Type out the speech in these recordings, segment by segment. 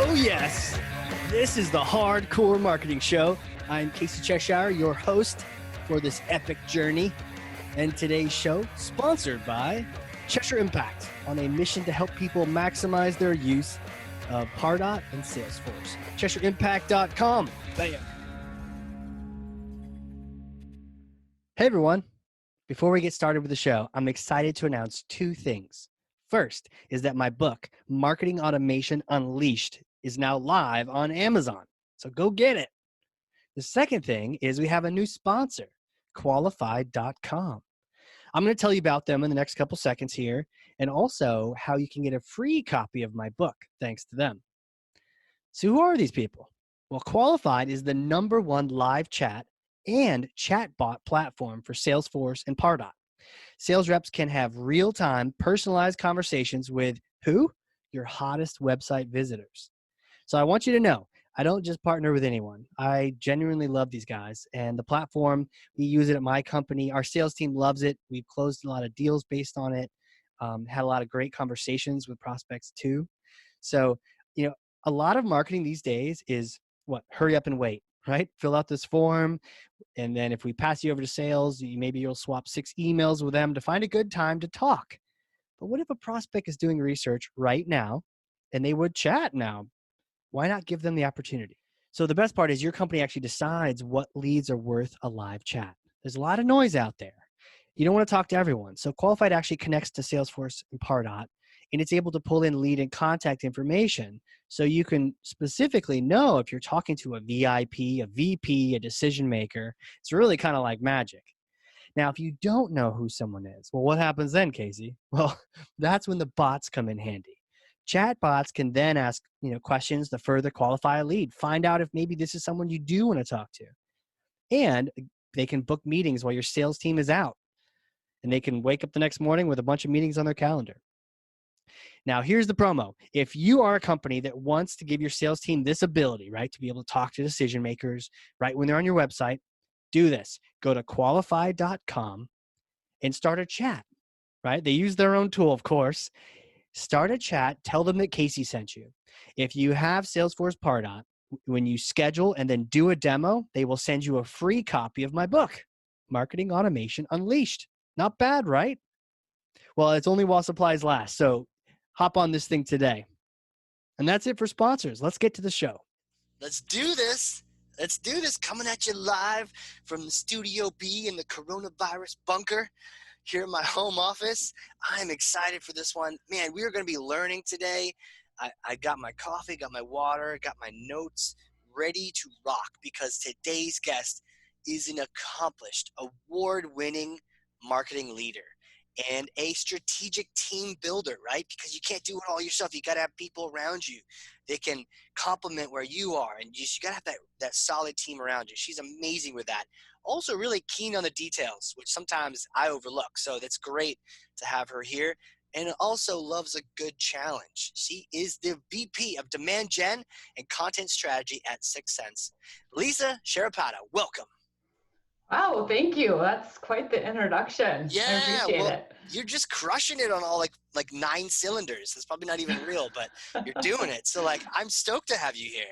Oh, yes. This is the Hardcore Marketing Show. I'm Casey Cheshire, your host for this epic journey. And today's show, sponsored by Cheshire Impact, on a mission to help people maximize their use of Pardot and Salesforce. CheshireImpact.com. Bam. Hey, everyone. Before we get started with the show, I'm excited to announce two things. First is that my book, Marketing Automation Unleashed, is now live on Amazon. So go get it. The second thing is we have a new sponsor, Qualified.com. I'm going to tell you about them in the next couple seconds here, and also how you can get a free copy of my book thanks to them. So who are these people? Well, Qualified is the #1 live chat and chatbot platform for Salesforce and Pardot. Sales reps can have real-time, personalized conversations with who? Your hottest website visitors. So I want you to know, I don't just partner with anyone. I genuinely love these guys. And the platform, we use it at my company. Our sales team loves it. We've closed a lot of deals based on it, had a lot of great conversations with prospects too. So, a lot of marketing these days is what? Hurry up and wait, right? Fill out this form. And then if we pass you over to sales, maybe you'll swap 6 emails with them to find a good time to talk. But what if a prospect is doing research right now and they would chat now? Why not give them the opportunity? So the best part is your company actually decides what leads are worth a live chat. There's a lot of noise out there. You don't want to talk to everyone. So Qualified actually connects to Salesforce and Pardot, and it's able to pull in lead and contact information so you can specifically know if you're talking to a VIP, a VP, a decision maker. It's really kind of like magic. Now, if you don't know who someone is, well, what happens then, Casey? Well, that's when the bots come in handy. Chatbots can then ask questions to further qualify a lead, find out if maybe this is someone you do want to talk to. And they can book meetings while your sales team is out. And they can wake up the next morning with a bunch of meetings on their calendar. Now, here's the promo. If you are a company that wants to give your sales team this ability, right, to be able to talk to decision makers right when they're on your website, do this. Go to qualified.com and start a chat, right? They use their own tool, of course. Start a chat. Tell them that Casey sent you. If you have Salesforce Pardot, when you schedule and then do a demo, they will send you a free copy of my book, Marketing Automation Unleashed. Not bad, right? Well, it's only while supplies last. So hop on this thing today. And that's it for sponsors. Let's get to the show. Let's do this. Let's do this. Coming at you live from the Studio B in the coronavirus bunker here in my home office. I'm excited for this one. Man, we are going to be learning today. I got my coffee, got my water, got my notes ready to rock because today's guest is an accomplished, award-winning marketing leader and a strategic team builder, right? Because you can't do it all yourself. You got to have people around you that can complement where you are. And you got to have that solid team around you. She's amazing with that. Also really keen on the details, which sometimes I overlook. So that's great to have her here. And also loves a good challenge. She is the VP of Demand Gen and Content Strategy at 6 Sense. Lisa Sharapata, welcome. Wow, thank you. That's quite the introduction. Yeah, I appreciate it. You're just crushing it on all like 9 cylinders. That's probably not even real, but you're doing it. So I'm stoked to have you here.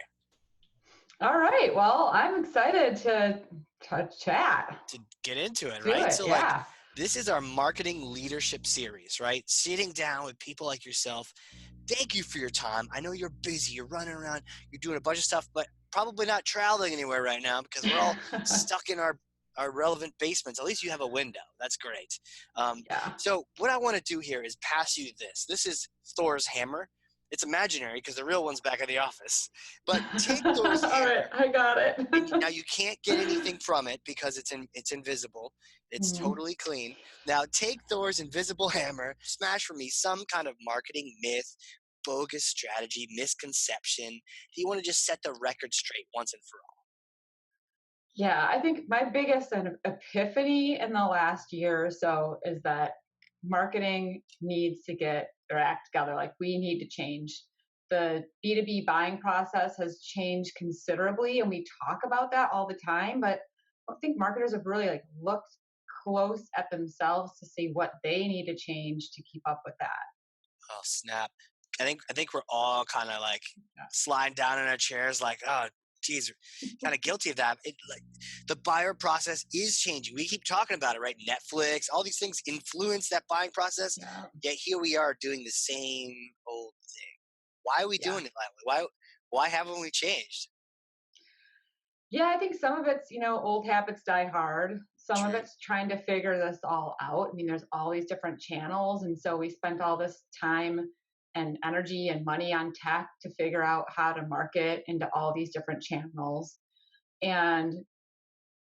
All right. Well, I'm excited to chat. To get into it, Do right? it, So yeah. this is our marketing leadership series, right? Sitting down with people like yourself. Thank you for your time. I know you're busy. You're running around. You're doing a bunch of stuff, but probably not traveling anywhere right now because we're all stuck in our relevant basements. At least you have a window. That's great. Yeah. So what I want to do here is pass you this. This is Thor's hammer. It's imaginary because the real one's back at the office. But take Thor's hammer. All right, I got it. And now you can't get anything from it because it's invisible. It's totally clean. Now take Thor's invisible hammer, smash for me some kind of marketing myth, bogus strategy, misconception. Do you want to just set the record straight once and for all? Yeah, I think my biggest epiphany in the last year or so is that marketing needs to get their act together. Like, we need to change. The B2B buying process has changed considerably, and we talk about that all the time, but I don't think marketers have really looked close at themselves to see what they need to change to keep up with that. Oh, snap. I think we're all kind of like Yeah. sliding down in our chairs, like, oh, geez, kind of guilty of that. It like the buyer process is changing. We keep talking about it, right? Netflix, all these things influence that buying process. Yeah. Yet here we are doing the same old thing. Why are we Yeah. doing it that way? Why haven't we changed? Yeah, I think some of it's, old habits die hard. Some of True, it's trying to figure this all out. I mean, there's all these different channels. And so we spent all this time and energy and money on tech to figure out how to market into all these different channels. And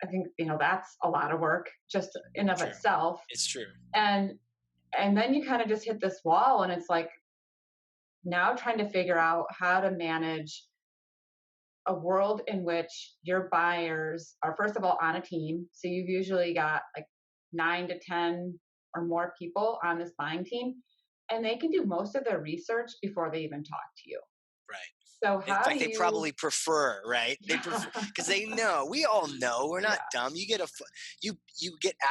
I think, that's a lot of work just in of true. itself. It's true. And and then you kind of just hit this wall and it's like now trying to figure out how to manage a world in which your buyers are first of all on a team, so you've usually got like 9 to 10 or more people on this buying team, and they can do most of their research before they even talk to you. Right. So In how fact, do they you probably prefer, right? They yeah. prefer because they know. We all know we're not Yeah, dumb. You get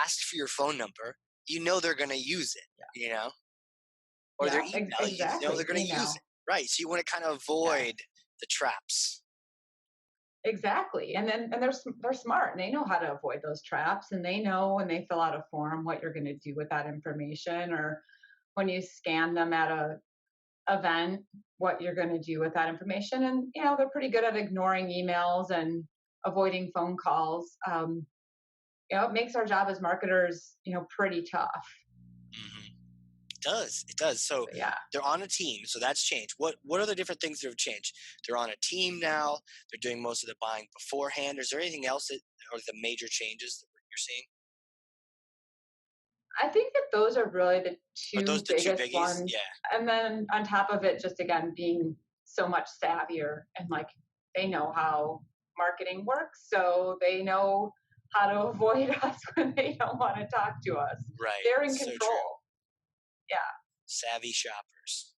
asked for your phone number. You know they're going to use it. yeah, You know, or their yeah, email. You know they're exactly, going to use email. it. Right. So you want to kind of Yes, avoid the traps. exactly. And they're smart and they know how to avoid those traps, and they know when they fill out a form what you're going to do with that information, or when you scan them at a event what you're going to do with that information. And they're pretty good at ignoring emails and avoiding phone calls. It makes our job as marketers pretty tough. Hmm. It does. It does. So But yeah, they're on a team. So that's changed. What are the different things that have changed? They're on a team now. They're doing most of the buying beforehand. Is there anything else that or the major changes that you're seeing? I think that those are really the Are those two the two biggest biggies? ones. Yeah. And then on top of it, just again being so much savvier, and like they know how marketing works, so they know how to avoid us when they don't want to talk to us. Right. They're in So true. control. Yeah. Savvy shoppers.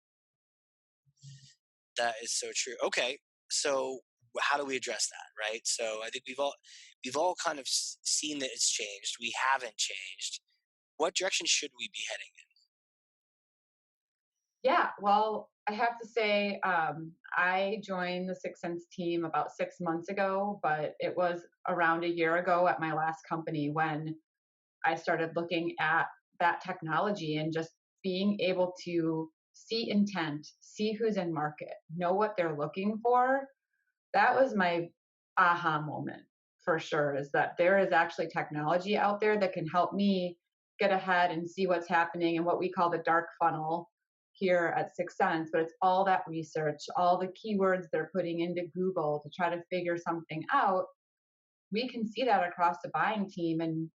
That is so true. Okay, so how do we address that, right? So I think we've all kind of seen that it's changed. We haven't changed. What direction should we be heading Yeah, well, I have to say, I joined the Six Sense team about 6 months ago, but it was around a year ago at my last company when I started looking at that technology and just being able to see intent, see who's in market, know what they're looking for. That was my aha moment for sure, is that there is actually technology out there that can help me get ahead and see what's happening in what we call the dark funnel here at Six Sense. But it's all that research, all the keywords they're putting into Google to try to figure something out. We can see that across the buying team and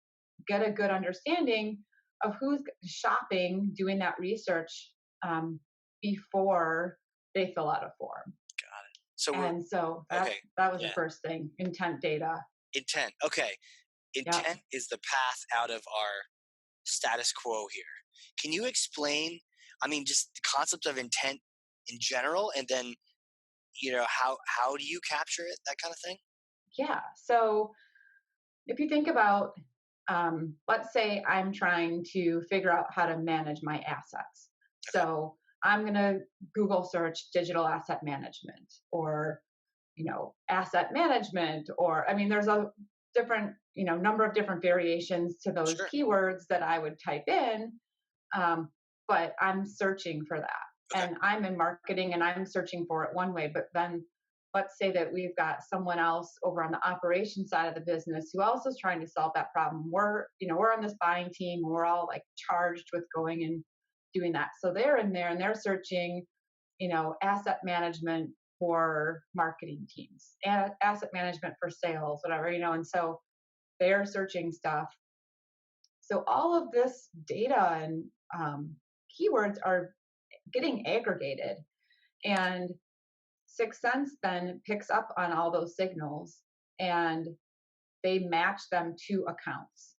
get a good understanding of who's shopping, doing that research um, before they fill out a form. in? So we're And so okay. that was the Yeah, first thing, intent data. intent. Okay, Yep. intent is the path out of our status quo here. Can you explain? I mean, just the concept of intent in general, and then how do you capture it? That kind of thing. Yeah. So if you think about, let's say I'm trying to figure out how to manage my assets. Okay. So I'm going to Google search digital asset management, or asset management, or I mean there's a different number of different variations to those Sure. keywords that I would type in. um, but I'm searching for that, Okay. and I'm in marketing and I'm searching for it one way. But then let's say that we've got someone else over on the operation side of the business who also is trying to solve that problem. We're on this buying team, we're all like charged with going and doing that, so they're in there and they're searching asset management for marketing teams, asset management for sales, whatever, and so they're searching stuff. So all of this data and keywords are getting aggregated, and Sixth Sense then picks up on all those signals and they match them to accounts.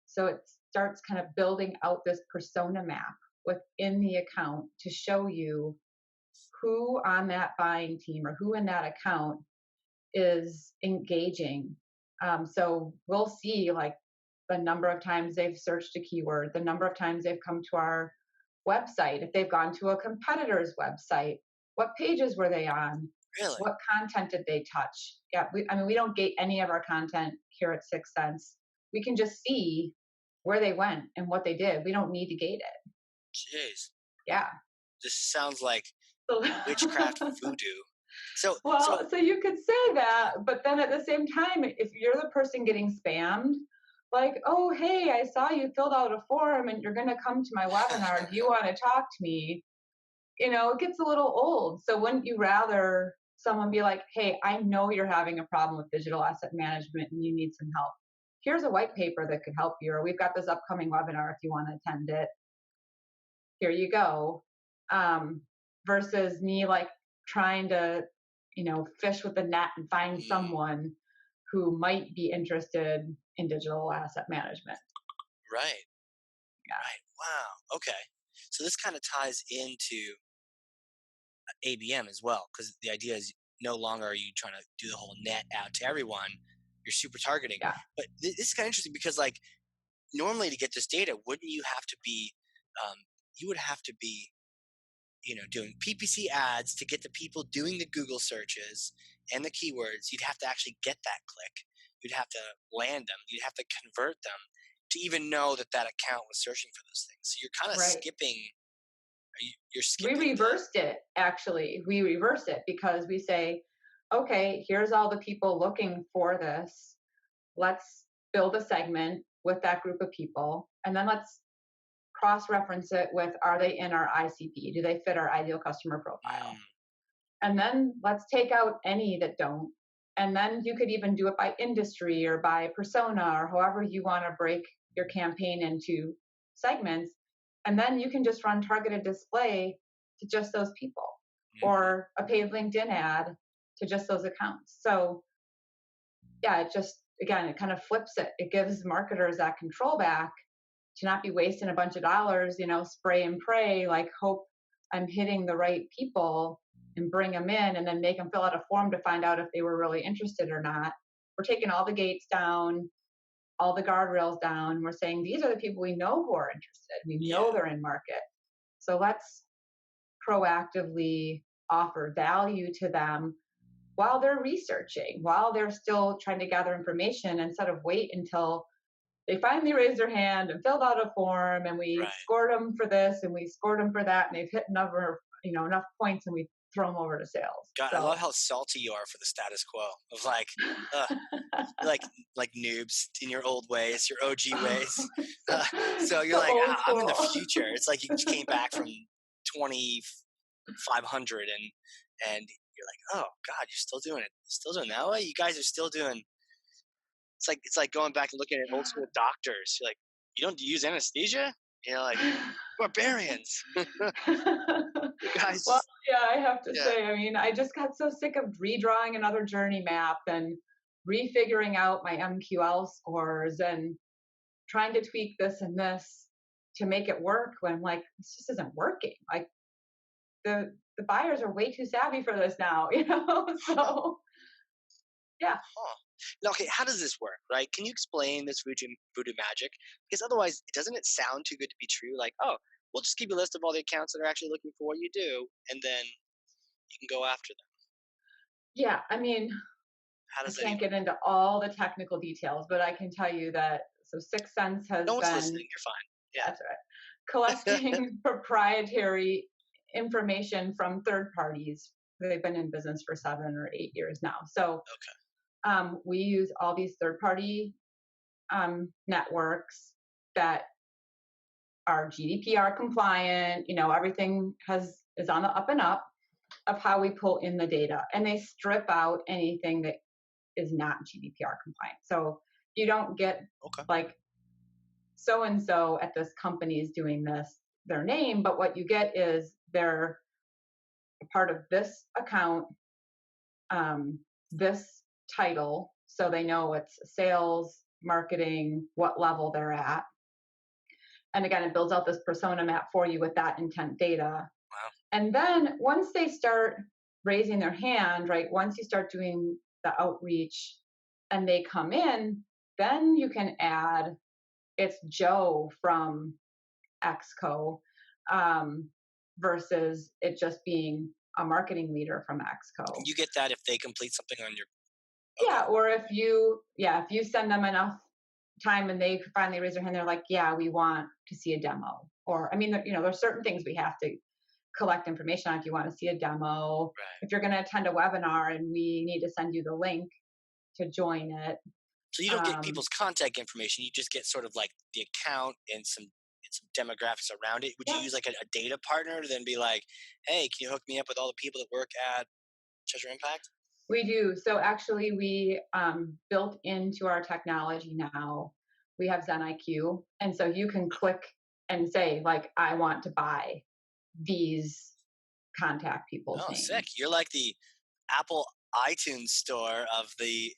So it starts kind of building out this persona map within the account to show you who on that buying team or who in that account is engaging. So we'll see like the number of times they've searched a keyword, the number of times they've come to our website, if they've gone to a competitor's website, what pages were they on, Really? what content did they touch. Yeah, I mean, we don't gate any of our content here at Sixth Sense. We can just see where they went and what they did. We don't need to gate it. Jeez. Yeah. This sounds like So, witchcraft voodoo. So well, so you could say that, but then at the same time, if you're the person getting spammed, like, oh, hey, I saw you filled out a form and you're going to come to my webinar. Do you want to talk to me? It gets a little old. So wouldn't you rather someone be like, hey, I know you're having a problem with digital asset management and you need some help. Here's a white paper that could help you, or we've got this upcoming webinar if you want to attend it. Here you go. Um, Versus me like trying to, fish with the net and find mm, someone who might be interested in digital asset management. right, Yeah. right. Wow. Okay. So this kind of ties into ABM as well, because the idea is no longer are you trying to do the whole net out to everyone. You're super targeting. Yeah. But this is kind of interesting because, like, normally to get this data, wouldn't you have to be, um, you would have to be, doing PPC ads to get the people doing the Google searches and the keywords. You'd have to actually get that click. You'd have to land them. You'd have to convert them to even know that that account was searching for those things. So you're kind of Right. skipping. You're We skipping the. reversed it, actually. We reverse it because we say, okay, here's all the people looking for this. Let's build a segment with that group of people. And then let's cross reference it with, are they in our ICP? Do they fit our ideal customer profile? Mm, And then let's take out any that don't. And then you could even do it by industry or by persona or however you want to break your campaign into segments. And then you can just run targeted display to just those people, mhm. or a paid LinkedIn ad to just those accounts. So yeah, it just, again, it kind of flips it. It gives marketers that control back to not be wasting a bunch of dollars, spray and pray, like hope I'm hitting the right people and bring them in and then make them fill out a form to find out if they were really interested or not. We're taking all the gates down, all the guardrails down. We're saying these are the people we know who are interested. We know Yeah, they're in market. So let's proactively offer value to them while they're researching, while they're still trying to gather information, instead of wait until they finally raised their hand and filled out a form and we right. scored them for this and we scored them for that and they've hit enough points and we throw them over to sales. God, I love So how salty you are for the status quo of like, uh, you're like noobs in your old ways, your OG ways. So you're so like, old I'm in the school. future. It's like you just came back from 2500 and you're like, oh God, you're still doing it. Still doing that way. You guys are still doing. It's like going back and looking at old school doctors. You're like, you don't use anesthesia. You're like barbarians. You Well, guys, yeah, I have to yeah, say, I mean, I just got so sick of redrawing another journey map and refiguring out my MQL scores and trying to tweak this and this to make it work when I'm like, this just isn't working. Like the buyers are way too savvy for this now, So yeah. huh. Now, okay, how does this work, right? Can you explain this voodoo magic? Because otherwise, doesn't it sound too good to be true? Like, oh, we'll just keep a list of all the accounts that are actually looking for what you do, and then you can go after them. Yeah. I mean, How I does that can't even get work? into all the technical details, but I can tell you that so Sixth Sense No has one's listening. been, You're fine. Yeah. that's right, collecting proprietary information from third parties. They've been in business for 7 or 8 years now. So Okay. we use all these third party networks that are GDPR compliant. Everything is on the up and up of how we pull in the data, and they strip out anything that is not GDPR compliant. So you don't get Okay. like so and so at this company is doing this, their name, but what you get is they're a part of this account, this title, so they know it's sales, marketing, what level they're at. And again, it builds out this persona map for you with that intent data. Wow. And then once they start raising their hand, right, once you start doing the outreach and they come in, then you can add, it's Joe from Exco. versus it just being a marketing leader from And Exco. you get that if they complete something on your. Okay. Yeah, or if you send them enough time and they finally raise their hand, they're like, yeah, we want to see a demo. Or, I mean, there's certain things we have to collect information on. If you want to see a demo, Right. if you're going to attend a webinar and we need to send you the link to join it. So you don't get Um, people's contact information. You just get sort of like the account and some demographics around it. Would you yeah, use like a data partner to then be like, hey, can you hook me up with all the people that work at Treasure Impact? we do. So actually, we built into our technology now, we have Zen IQ. And so you can click and say, like, I want to buy these contact people's Oh, sick! names. You're like the Apple iTunes store of the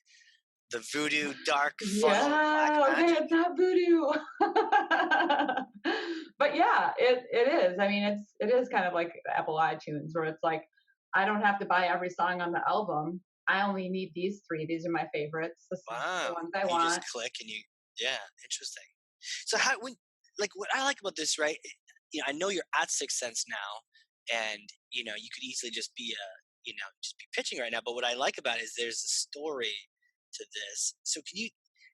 voodoo dark funnel black Yeah, okay, magic. it's not voodoo. But yeah, it is. I mean, it is kind of like Apple iTunes where it's like I don't have to buy every song on the album. I only need these three. These are my favorites. This is the Wow. ones I You just want. click and yeah, interesting. So how when like what I like about this, right? I know you're at Sixth Sense now, and you could easily just be just be pitching right now. But what I like about it is there's a story to this. So can you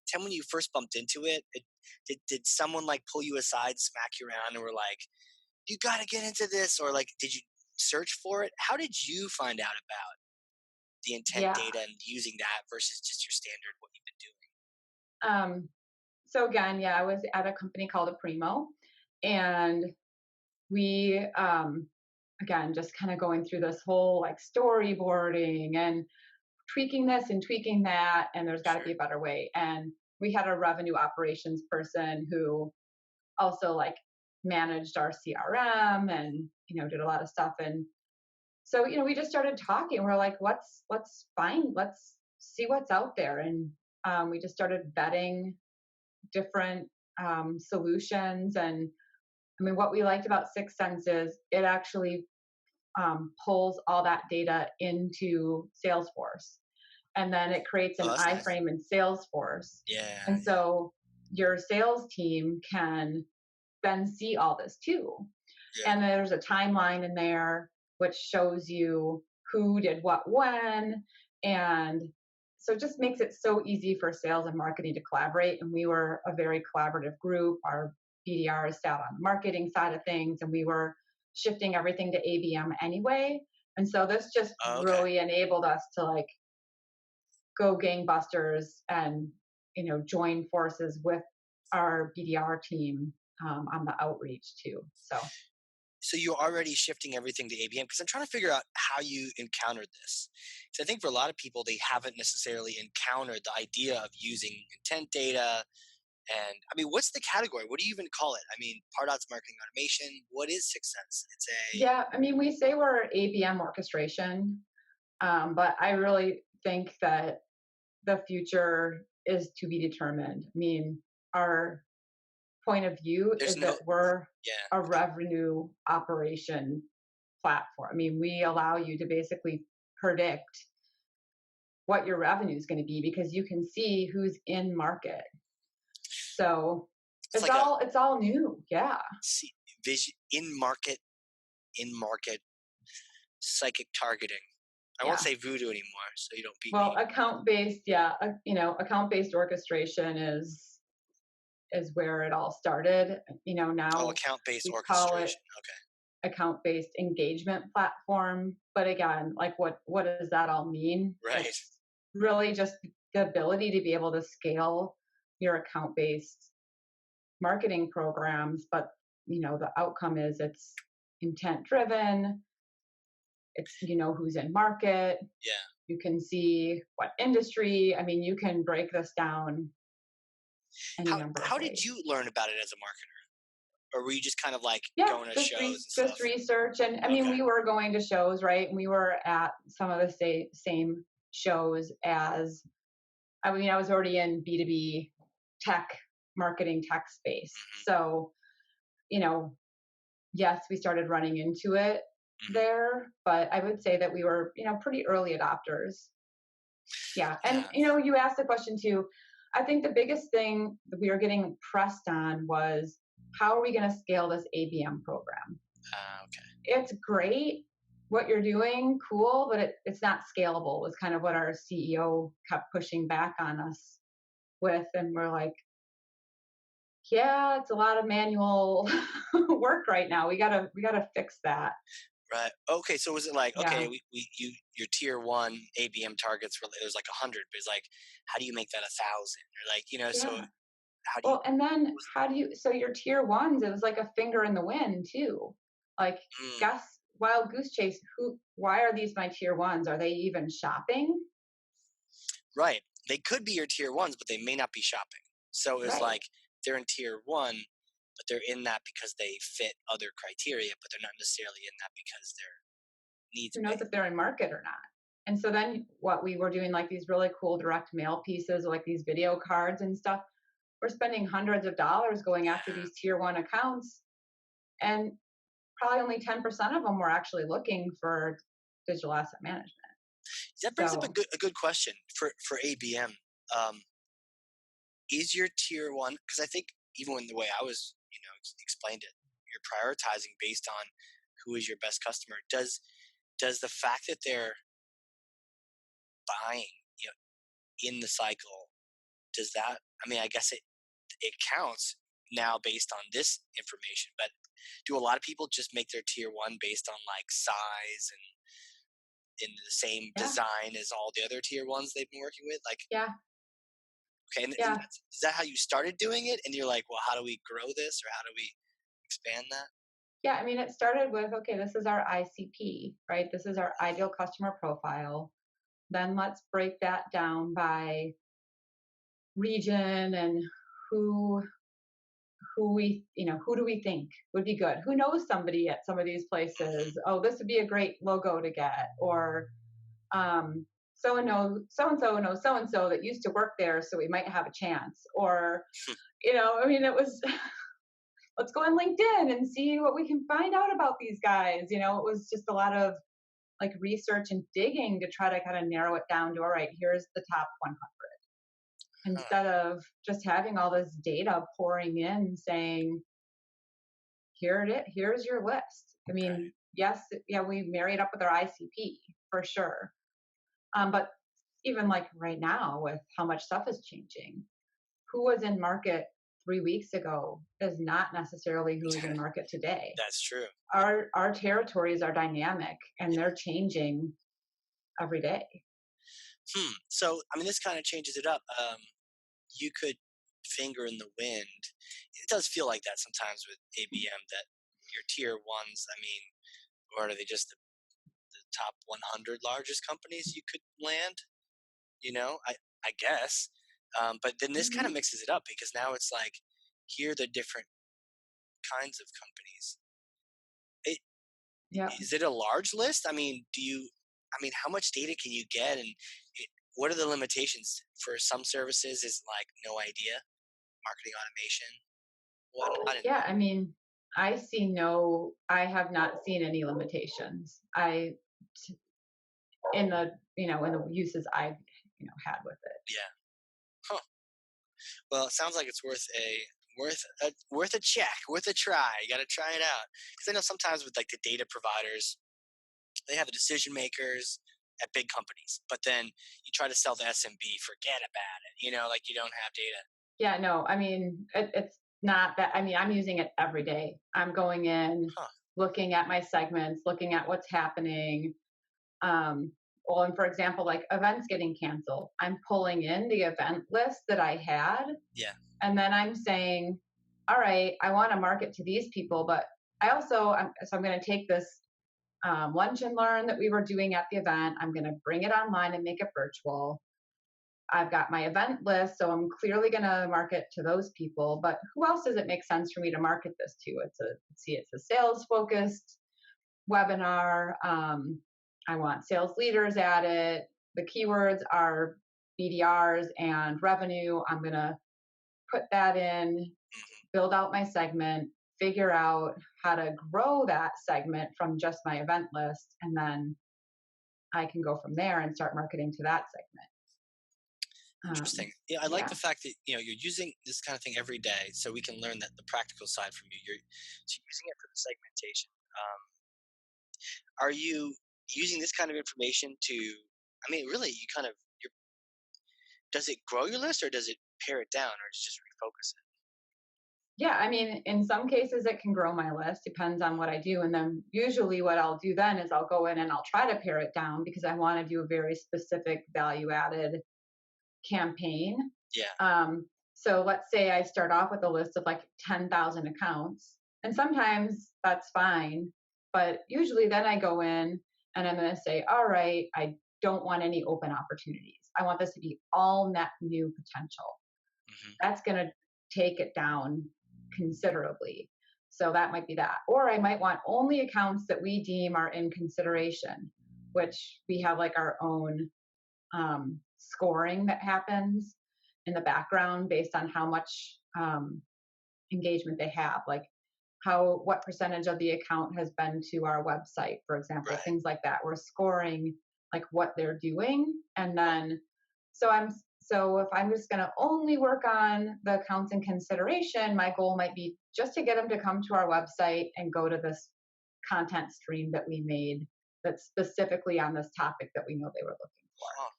tell me when you first bumped into it? Did someone like pull you aside, smack you around, and were like, "You got to get into this," or like, did you search for it? How did you find out about the intent Yeah. data and using that versus just your standard what you've been doing? Um, so again, yeah, I was at a company called Aprimo, and we again just kind of going through this whole like storyboarding and tweaking this and tweaking that, and there's got to Sure. be a better way. And we had a revenue operations person who also like managed our CRM and did a lot of stuff. And so we just started talking. We're like, let's find, let's see what's out there. And we just started vetting different solutions. And I mean, what we liked about Sixth Sense is it actually pulls all that data into Salesforce, and then it creates Oh, an that's nice. iframe in Salesforce. Yeah, And yeah, so your sales team can then see all this too. yeah. And there's a timeline in there which shows you who did what when. And so it just makes it so easy for sales and marketing to collaborate. And we were a very collaborative group. Our BDR is sat on the marketing side of things, and we were shifting everything to ABM anyway. And so this just Oh, okay. really enabled us to like go gangbusters and join forces with our BDR team on the outreach too. So So you're already shifting everything to ABM because I'm trying to figure out how you encountered this. So I think for a lot of people, they haven't necessarily encountered the idea of using intent data. And I mean, what's the category? What do you even call it? I mean, Pardot's marketing automation. What is Success? It's a yeah, I mean, we say we're ABM orchestration, but I really think that the future is to be determined. I mean, our point of view there's is no that we're yeah. a revenue operation platform. I mean, we allow you to basically predict what your revenue is going to be because you can see who's in market. So It's like a it's all new. Yeah. vision in market psychic targeting. I won't Yeah. say voodoo anymore, so you don't beat me. Well, account based, yeah, account based orchestration is where it all started. Oh, Now account-based we call it orchestration. Okay. account based engagement platform. But again, like what does that all mean? Right. It's really just the ability to be able to scale your account based marketing programs, but the outcome is it's intent driven. It's who's in market. Yeah. You can see what industry. I mean, you can break this down any number of How did ways. you learn about it as a marketer? Or were you just kind of like Yeah, going to shows and just stuff? research. And I mean, Okay. we were going to shows, right? And we were at some of the same shows as, I mean, I was already in B2B tech, marketing tech space. Hmm. So, you know, yes, we started running into it Hmm. there, but I would say that we were, pretty early adopters. Yeah. And, Yeah. you asked the question too. I think the biggest thing that we were getting pressed on was how are we going to scale this ABM program? Okay. It's great what you're doing, cool, but it's not scalable, was kind of what our CEO kept pushing back on us with. And we're like, yeah, it's a lot of manual work right now. We gotta fix that. Right. Okay. So was it like, okay, Yeah. your tier one ABM targets were, it was like 100, but it's like, how do you make that 1,000? Or like, so Yeah. how do you, Well, and then was, how do you, so your tier ones, it was like a finger in the wind too. Like, mm, guess, wild goose chase, why are these my tier ones? Are they even shopping? right. They could be your tier ones, but they may not be shopping. So it's Right. like they're in tier one, but they're in that because they fit other criteria, but they're not necessarily in that because they're needs Who knows if based. they're in market or not? And so then what we were doing, like these really cool direct mail pieces, like these video cards and stuff, we're spending hundreds of dollars going after Yeah. these tier one accounts. And probably only 10% of them were actually looking for digital asset management. That brings up So a good question for ABM. Um, is your tier one, because I think even when the way I was, explained it, you're prioritizing based on who is your best customer. Does the fact that they're buying, you know, in the cycle, does that, I mean, I guess it counts now based on this information, but do a lot of people just make their tier one based on like size and in the same yeah, design as all the other tier ones they've been working with? Like, yeah, okay, and yeah. is that how you started doing it? And you're like, well, how do we grow this, or how do we expand that? Yeah, I mean, it started with, okay, this is our ICP, right? This is our ideal customer profile. Then let's break that down by region and who who do we think would be good? Who knows somebody at some of these places? Oh, this would be a great logo to get. Or so and so knows so and so that used to work there, so we might have a chance. Or, I mean, it was let's go on LinkedIn and see what we can find out about these guys. It was just a lot of like research and digging to try to kind of narrow it down to, all right, here's the top 100, Huh, instead of just having all this data pouring in saying, here's your list. I okay. mean, yes, yeah, we married up with our ICP for sure. But even like right now with how much stuff is changing, who was in market 3 weeks ago is not necessarily who is in market today. That's true. Our territories are dynamic and they're changing every day. So, I mean, this kind of changes it up. You could finger in the wind. It does feel like that sometimes with ABM, that your tier ones, I mean, or are they just the top 100 largest companies you could land? I guess. But then this kind of Mm-hmm. mixes it up because now it's like, here are the different kinds of companies. It, Yeah. is it a large list? I mean, I mean, how much data can you get? And what are the limitations for some services? Is like no idea, marketing automation, whatnot. And Yeah. I mean, I have not seen any limitations. In the uses I've, had with it. yeah. Huh. Well, it sounds like it's worth a check, worth a try. You got to try it out because I know sometimes with like the data providers, they have the decision makers at big companies, but then you try to sell the SMB, forget about it. Like you don't have data. Yeah, no, I mean, it's not that. I mean, I'm using it every day. I'm going in, Huh. looking at my segments, looking at what's happening. Um, well, and for example, like events getting canceled, I'm pulling in the event list that I had, Yeah. and then I'm saying, all right, I want to market to these people, but so I'm going to take this lunch and learn that we were doing at the event. I'm going to bring it online and make it virtual. I've got my event list, so I'm clearly going to market to those people. But who else does it make sense for me to market this to? It's a sales focused webinar. I want sales leaders at it. The keywords are BDRs and revenue. I'm going to put that in, build out my segment, figure out how to grow that segment from just my event list, and then I can go from there and start marketing to that segment. Interesting. Yeah, I like Yeah. the fact that you're using this kind of thing every day, so we can learn that the practical side from you. So you're using it for the segmentation. Are you using this kind of information to? I mean, really, you kind of. Does it grow your list, or does it pare it down, or just refocus it? Yeah, I mean, in some cases it can grow my list, depends on what I do. And then usually what I'll do then is I'll go in and I'll try to pare it down because I want to do a very specific value added campaign. Yeah. So let's say I start off with a list of like 10,000 accounts, and sometimes that's fine. But usually then I go in and I'm going to say, all right, I don't want any open opportunities. I want this to be all net new potential. That's going to take it down considerably. So that might be that. Or I might want only accounts that we deem are in consideration, which we have like our own scoring that happens in the background based on how much engagement they have, like what percentage of the account has been to our website, for example, Right. things like that. We're scoring like what they're doing, and then so if I'm just going to only work on the accounts in consideration, my goal might be just to get them to come to our website and go to this content stream that we made that's specifically on this topic that we know they were looking for. Huh.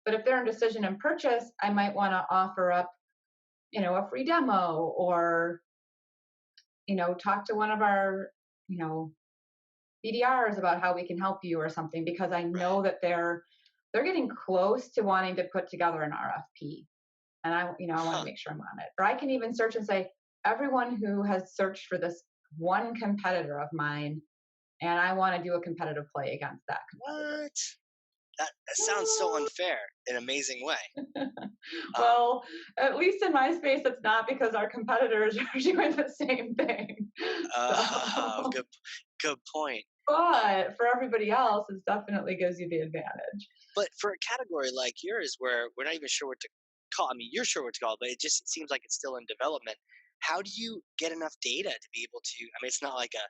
But if they're in decision and purchase, I might want to offer up, a free demo, or, talk to one of our, BDRs about how we can help you or something, because I know that they're getting close to wanting to put together an RFP. And I want to make sure I'm on it. Or I can even search and say, everyone who has searched for this one competitor of mine, and I want to do a competitive play against that competitor. What? That sounds so unfair in an amazing way. Well, at least in my space, it's not, because our competitors are doing the same thing. So, Good point. but for everybody else, it definitely gives you the advantage. But for a category like yours, where we're not even sure what to call, I mean, you're sure what to call, but it just seems like it's still in development. How do you get enough data to be able to? I mean, it's not like a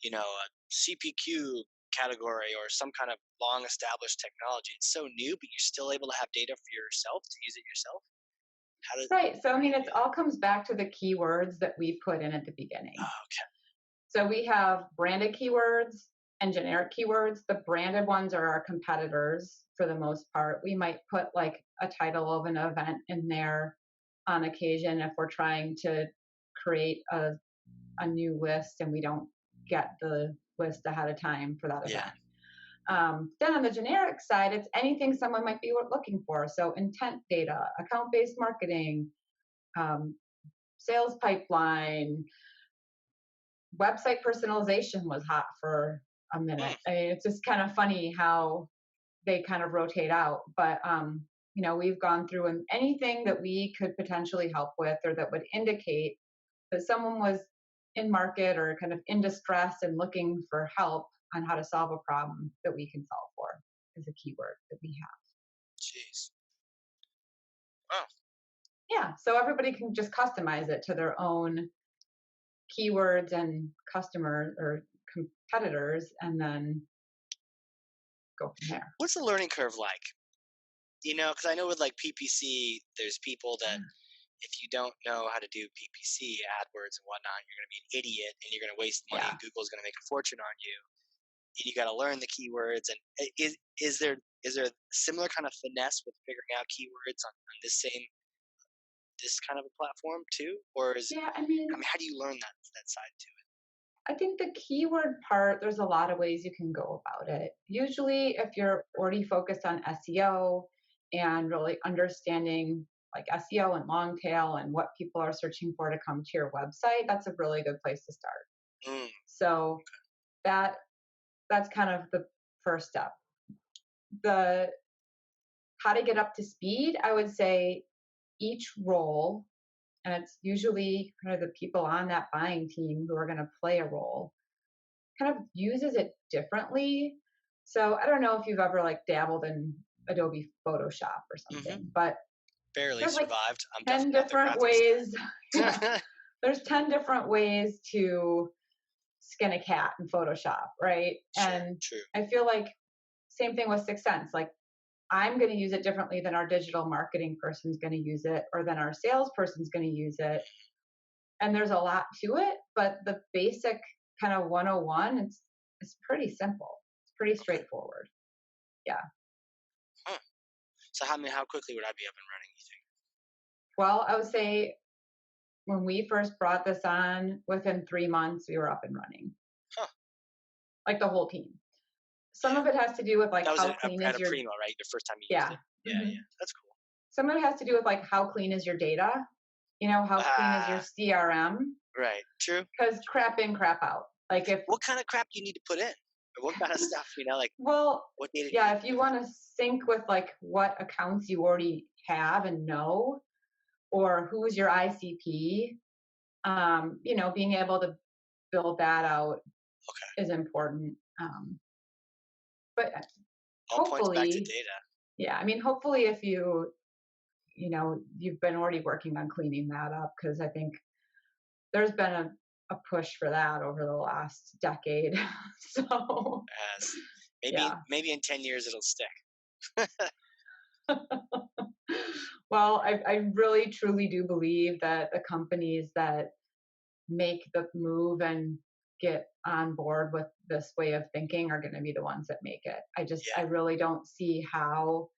CPQ category or some kind of long established technology. It's so new, but you're still able to have data for yourself to use it yourself. How does? Right. So, I mean, it all comes back to the keywords that we put in at the beginning. Oh, okay. So we have branded keywords and generic keywords. The branded ones are our competitors for the most part. We might put like a title of an event in there on occasion if we're trying to create a new list and we don't get the list ahead of time for that event. Then on the generic side, it's anything someone might be looking for. So intent data, account-based marketing, sales pipeline, website personalization was hot for a minute. I mean, it's just kind of funny how they kind of rotate out. But we've gone through, and anything that we could potentially help with, or that would indicate that someone was in market or kind of in distress and looking for help on how to solve a problem that we can solve for, is a keyword that we have. Jeez. Wow. Yeah, so everybody can just customize it to their own keywords and customers or competitors, and then go from there. What's the learning curve like? Because I know with like PPC, there's people that if you don't know how to do PPC, AdWords and whatnot, you're going to be an idiot and you're going to waste money. Yeah. Google's going to make a fortune on you, and you got to learn the keywords. And is there a similar kind of finesse with figuring out keywords on this kind of a platform too, or is Yeah, I mean, how do you learn that side to it? I think the keyword part, there's a lot of ways you can go about it. Usually, if you're already focused on SEO and really understanding like SEO and long tail and what people are searching for to come to your website, that's a really good place to start. So that's kind of the first step. The how to get up to speed, I would say each role, and it's usually kind of the people on that buying team who are going to play a role, kind of uses it differently. So I don't know if you've ever like dabbled in Adobe Photoshop or something, but Barely there's like survived. I'm 10 definitely different ways. Yeah, there's 10 different ways to skin a cat in Photoshop, right? And true. I feel like same thing with Sixth Sense. Like I'm going to use it differently than our digital marketing person's going to use it, or than our salesperson's going to use it. And there's a lot to it, but the basic kind of 101, it's pretty simple. It's pretty Okay. straightforward. Yeah. Huh. So how quickly would I be up and running, you think? Well, I would say when we first brought this on, within 3 months, we were up and running, Huh. like the whole team. Some Yeah. of it has to do with like That was how clean at is a your, primo, right? The first time you used yeah. it. Yeah, Hmm. yeah. That's cool. Some of it has to do with like how clean is your data, how clean is your Ah, CRM, right. True. because crap in, crap out. Like if, What kind of crap do you need to put in? Or what kind of stuff, like well, what data do you yeah, need if to you put in? want to sync with like what accounts you already have and know, or who's your ICP, being able to build that out Okay. is important. But All points back to hopefully, data. yeah, I mean, hopefully if you've been already working on cleaning that up, because I think there's been a push for that over the last decade. So, As yeah. maybe in 10 years it'll stick. Well, I really truly do believe that the companies that make the move and get on board with this way of thinking are going to be the ones that make it. I Yeah. really don't see how,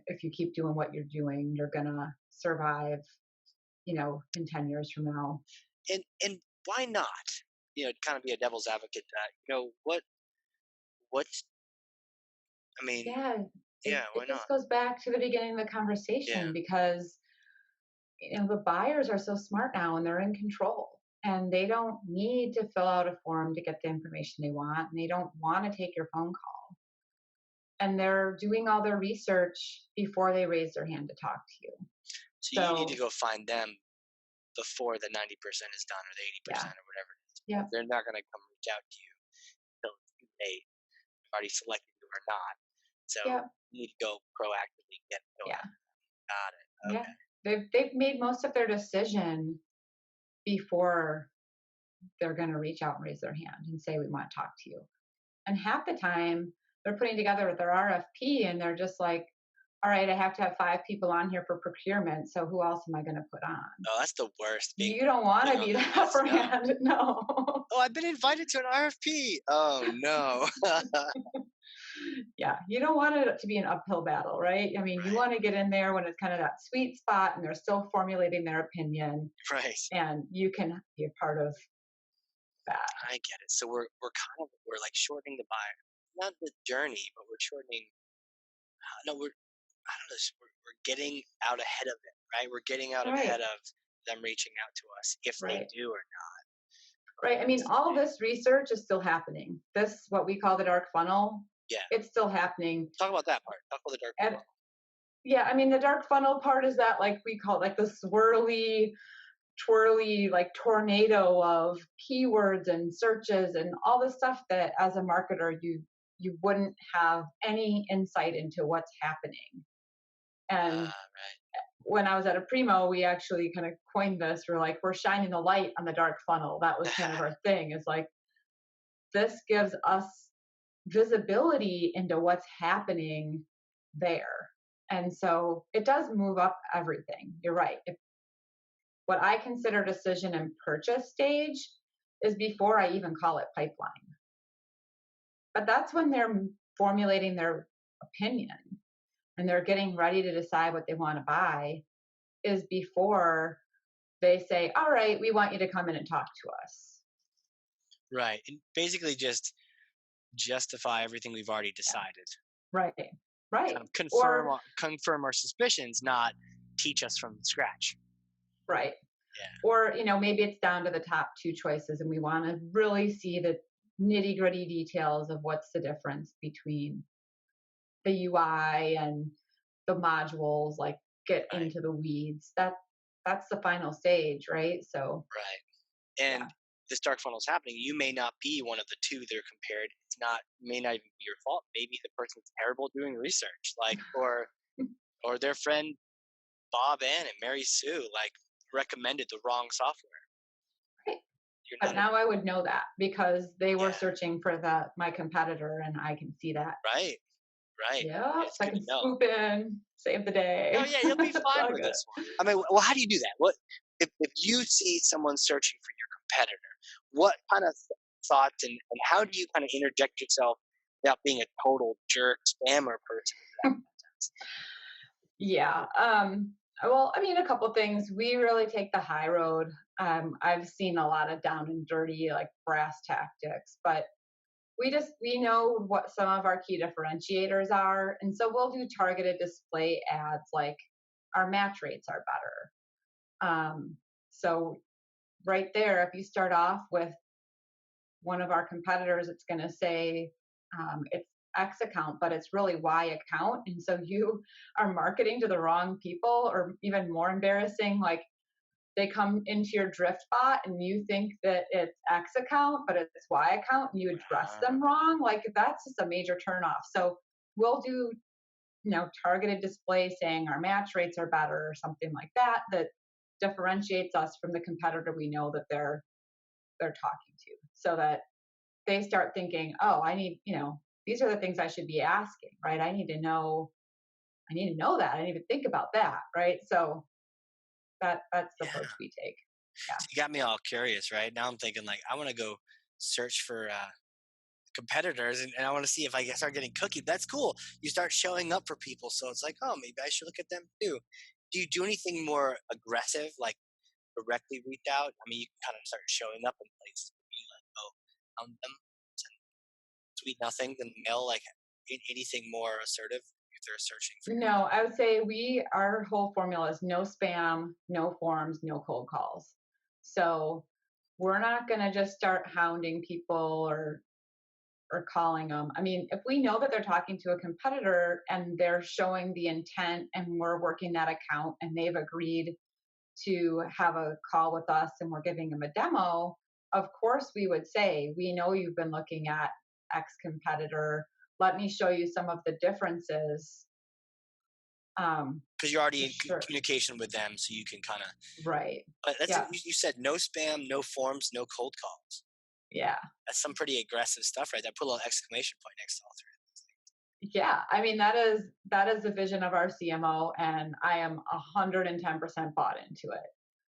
if you keep doing what you're doing, you're going to survive, in 10 years from now. And why not? Kind of be a devil's advocate. What's I mean, Yeah. yeah, why It not? just goes back to the beginning of the Yeah. conversation, because the buyers are so smart now and they're in control, and they don't need to fill out a form to get the information they want, and they don't want to take your phone call, and they're doing all their research before they raise their hand to talk to you. So you need to So go find them before the 90% is done or the yeah. 80% or whatever it is. Yeah. They're not going to come reach out to you until it's too late. You've already selected you or not. So Yeah. you need to go proactively get going. Yeah. Got it. Yeah. Okay. They've made most of their decision before they're going to reach out and raise their hand and say, we want to talk to you. And half the time they're putting together their RFP and they're just like, all right, I have to have 5 people on here for procurement. So who else am I going to put on? Oh, that's the worst. You don't want to on be the the upper list. No. hand. No. Oh, I've been invited to an RFP. Oh no. Yeah, you don't want it to be an uphill battle, right? I mean, you Right. want to get in there when it's kind of that sweet spot and they're still formulating their opinion, Right. and you can be a part of that. I get it. So we're like shortening the buyer, not the journey, but we're shortening. No, I don't know. We're getting out ahead of it, right? We're getting out ahead Right, of them reaching out to us if they right, do or not. right. I mean, all this research is still happening. This, what we call the dark funnel, Yeah. it's still happening. Talk about that part. Talk about the dark And funnel. yeah, I mean, the dark funnel part is that, like, we call it like the swirly, twirly, like tornado of keywords and searches and all the stuff that as a marketer you wouldn't have any insight into what's happening. And Right. when I was at a primo, we actually kind of coined this. We're like, we're shining the light on the dark funnel. That was kind of our thing. It's like, this gives us visibility into what's happening there. And so it does move up everything. You're right. What I consider decision and purchase stage is before I even call it pipeline. But that's when they're formulating their opinion and they're getting ready to decide what they want to buy, is before they say, all right, we want you to come in and talk to us. Right. And basically just justify everything we've already decided. Right. Right. Kind of confirm our suspicions, not teach us from scratch. Right. Yeah. Or, maybe it's down to the top 2 choices and we want to really see the nitty gritty details of what's the difference between the UI and the modules, like get Right. into the weeds. That's the final stage, right? So right. And this dark funnel is happening. You may not be one of the 2 that are compared. May not even be your fault. Maybe the person's terrible doing research, like or their friend Bob Ann and Mary Sue recommended the wrong software. right. You're But not now I would know that because they were Yeah. searching for my competitor, and I can see that. right. Yeah, It's so I good can to know. swoop in, save the day. No, yeah, you'll be It's fine all with good. this one. I mean, well, how do you do that? if you see someone searching for your competitor, what kind of thoughts and how do you kind of interject yourself without being a total jerk spammer person? Yeah. Well, I mean, a couple things. We really take the high road. I've seen a lot of down and dirty, like brass tactics, but we know what some of our key differentiators are, and so we'll do targeted display ads like our match rates are better. So right there, if you start off with one of our competitors, it's going to say it's X account, but it's really Y account. And so you are marketing to the wrong people, or even more embarrassing, like they come into your drift bot and you think that it's X account, but it's Y account and you address them wrong. Like that's just a major turnoff. So we'll do, targeted display saying our match rates are better or something like that, that differentiates us from the competitor we know that they're talking to, so that they start thinking, oh, I need, these are the things I should be asking, right? I need to know that. I didn't even think about that, right? So that's the Yeah. approach we take. Yeah. So you got me all curious, right? Now I'm thinking like I want to go search for competitors and I want to see if I can start getting cookie. That's cool. You start showing up for people, so it's like, oh, maybe I should look at them too. Do you do anything more aggressive, like directly reach out? I mean, you can kind of start showing up in places where you like go on them, send tweet nothing, then mail like anything more assertive if they're searching for your. No, I would say our whole formula is no spam, no forms, no cold calls. So we're not going to just start hounding people or calling them. I mean, if we know that they're talking to a competitor and they're showing the intent and we're working that account and they've agreed to have a call with us and we're giving them a demo, of course we would say, we know you've been looking at X competitor. Let me show you some of the differences. Because you're already For in sure. communication with them, so you can kind of. Right. But that's Yeah. you said no spam, no forms, no cold calls. Yeah. That's some pretty aggressive stuff right there. Put a little exclamation point next to all three. Yeah. I mean, that is the vision of our CMO, and I am 110% bought into it.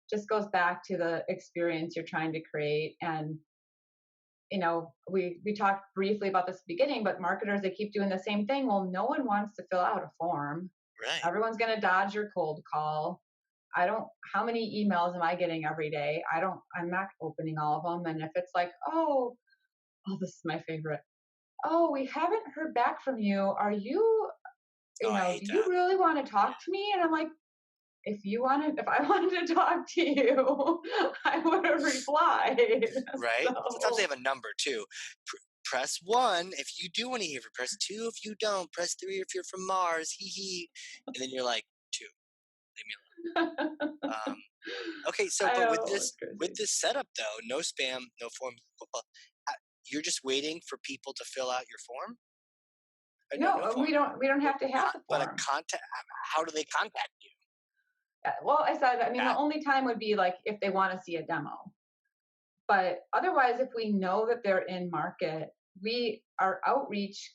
Just goes back to the experience you're trying to create. And we talked briefly about this at the beginning, but marketers, they keep doing the same thing. Well, no one wants to fill out a form. Right. Everyone's going to dodge your cold call. How many emails am I getting every day? I'm not opening all of them. And if it's like, this is my favorite. Oh, we haven't heard back from you. Are you, Oh, I do hate you that. really want to talk to me? And I'm like, if I wanted to talk to you, I would have replied. Right? Sometimes they So have a number too. Press 1 if you do want to hear. Press 2 if you don't. Press 3 if you're from Mars. Hee hee. And then you're like 2. Leave me alone. Okay, so I but know it's with crazy. this setup though, no spam, no form. You're just waiting for people to fill out your form. No, No, no form. we don't have to have the But a form. contact. How do they contact you? Well, I mean, the Chat. only time would be like if they want to see a demo. But otherwise, if we know that they're in market, our outreach,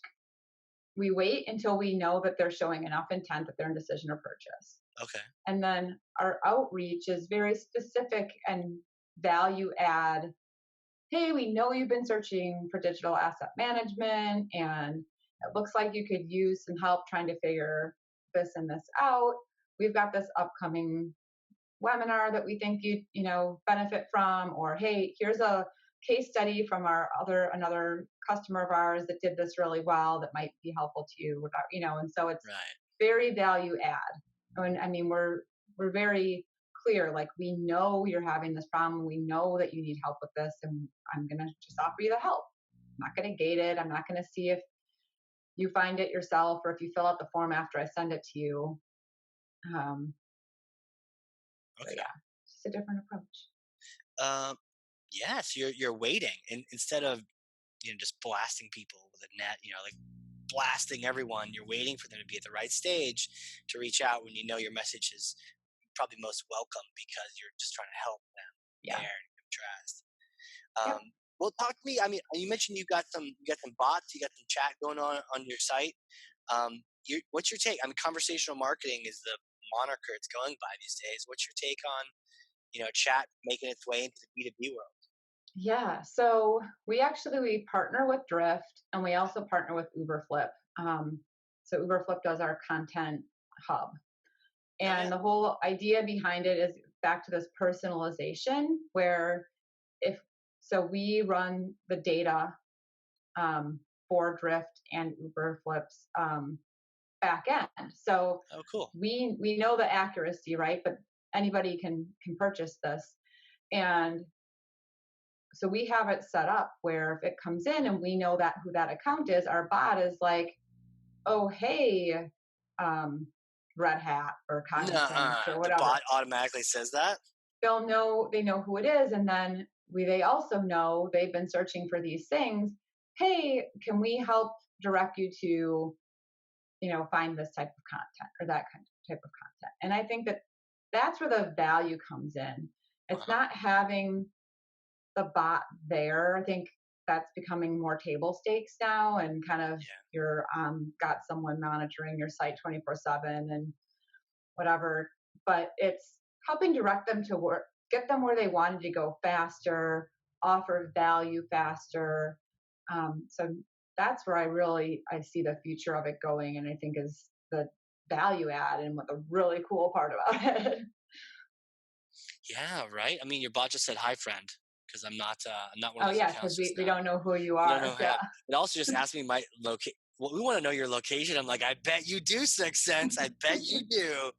we wait until we know that they're showing enough intent that they're in decision or purchase. Okay. And then our outreach is very specific and value add. Hey, we know you've been searching for digital asset management, and it looks like you could use some help trying to figure this and this out. We've got this upcoming webinar that we think you'd benefit from, or hey, here's a case study from another customer of ours that did this really well that might be helpful to you without, and so it's Right. very value add. And I mean, we're very clear, like we know you're having this problem, we know that you need help with this, and I'm going to just offer you the help. I'm not going to gate it. I'm not going to see if you find it yourself or if you fill out the form after I send it to you. um, so Okay. yeah, it's just a different approach. Yes, you're waiting, and instead of just blasting people with a net, like blasting everyone. You're waiting for them to be at the right stage to reach out when you know your message is probably most welcome because you're just trying to help them Yeah. compare and contrast. Yep. Well, talk to me. I mean, you mentioned you got some bots, you got some chat going on your site. What's your take? I mean, conversational marketing is the moniker it's going by these days. What's your take on chat making its way into the B2B world? Yeah. So we partner with Drift, and we also partner with Uberflip. So Uberflip does our content hub. Oh yeah. And the whole idea behind it is back to this personalization where if so we run the data for Drift and Uberflip's back end. So Oh cool. we know the accuracy, right? But anybody can purchase this. And so we have it set up where if it comes in and we know that who that account is, our bot is like, oh hey, um, Red Hat or Cognizant Nuh-uh. or The whatever. bot automatically says that? They know who it is, and then they also know they've been searching for these things. Hey, can we help direct you to find this type of content or that kind of type of content? And I think that that's where the value comes in. It's Uh-huh. not having the bot there. I think that's becoming more table stakes now, and kind of Yeah. you're got someone monitoring your site 24/7 and whatever. But it's helping direct them to work, get them where they wanted to go faster, offer value faster. So that's where I see the future of it going, and I think is the value add and what the really cool part about it. Yeah, right. I mean, your bot just said hi, friend, because I'm not one of Oh those yeah, because accounts just we now. don't know who you We don't know are. who I Yeah. am. It also just asked me my location. Well, we want to know your location. I'm like, I bet you do, Sixth Sense. I bet you do.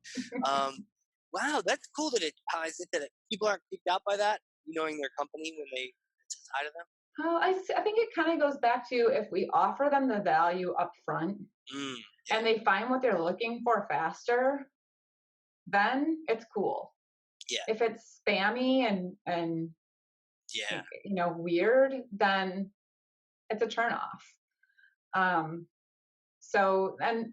Um, wow, that's cool that it ties into that. People aren't creeped out by that, knowing their company when they says hi to them. Oh, I think it kind of goes back to if we offer them the value up front Mm, yeah, and they find what they're looking for faster, then it's cool. yeah, If it's spammy and yeah, weird, then it's a turn off. Um, so and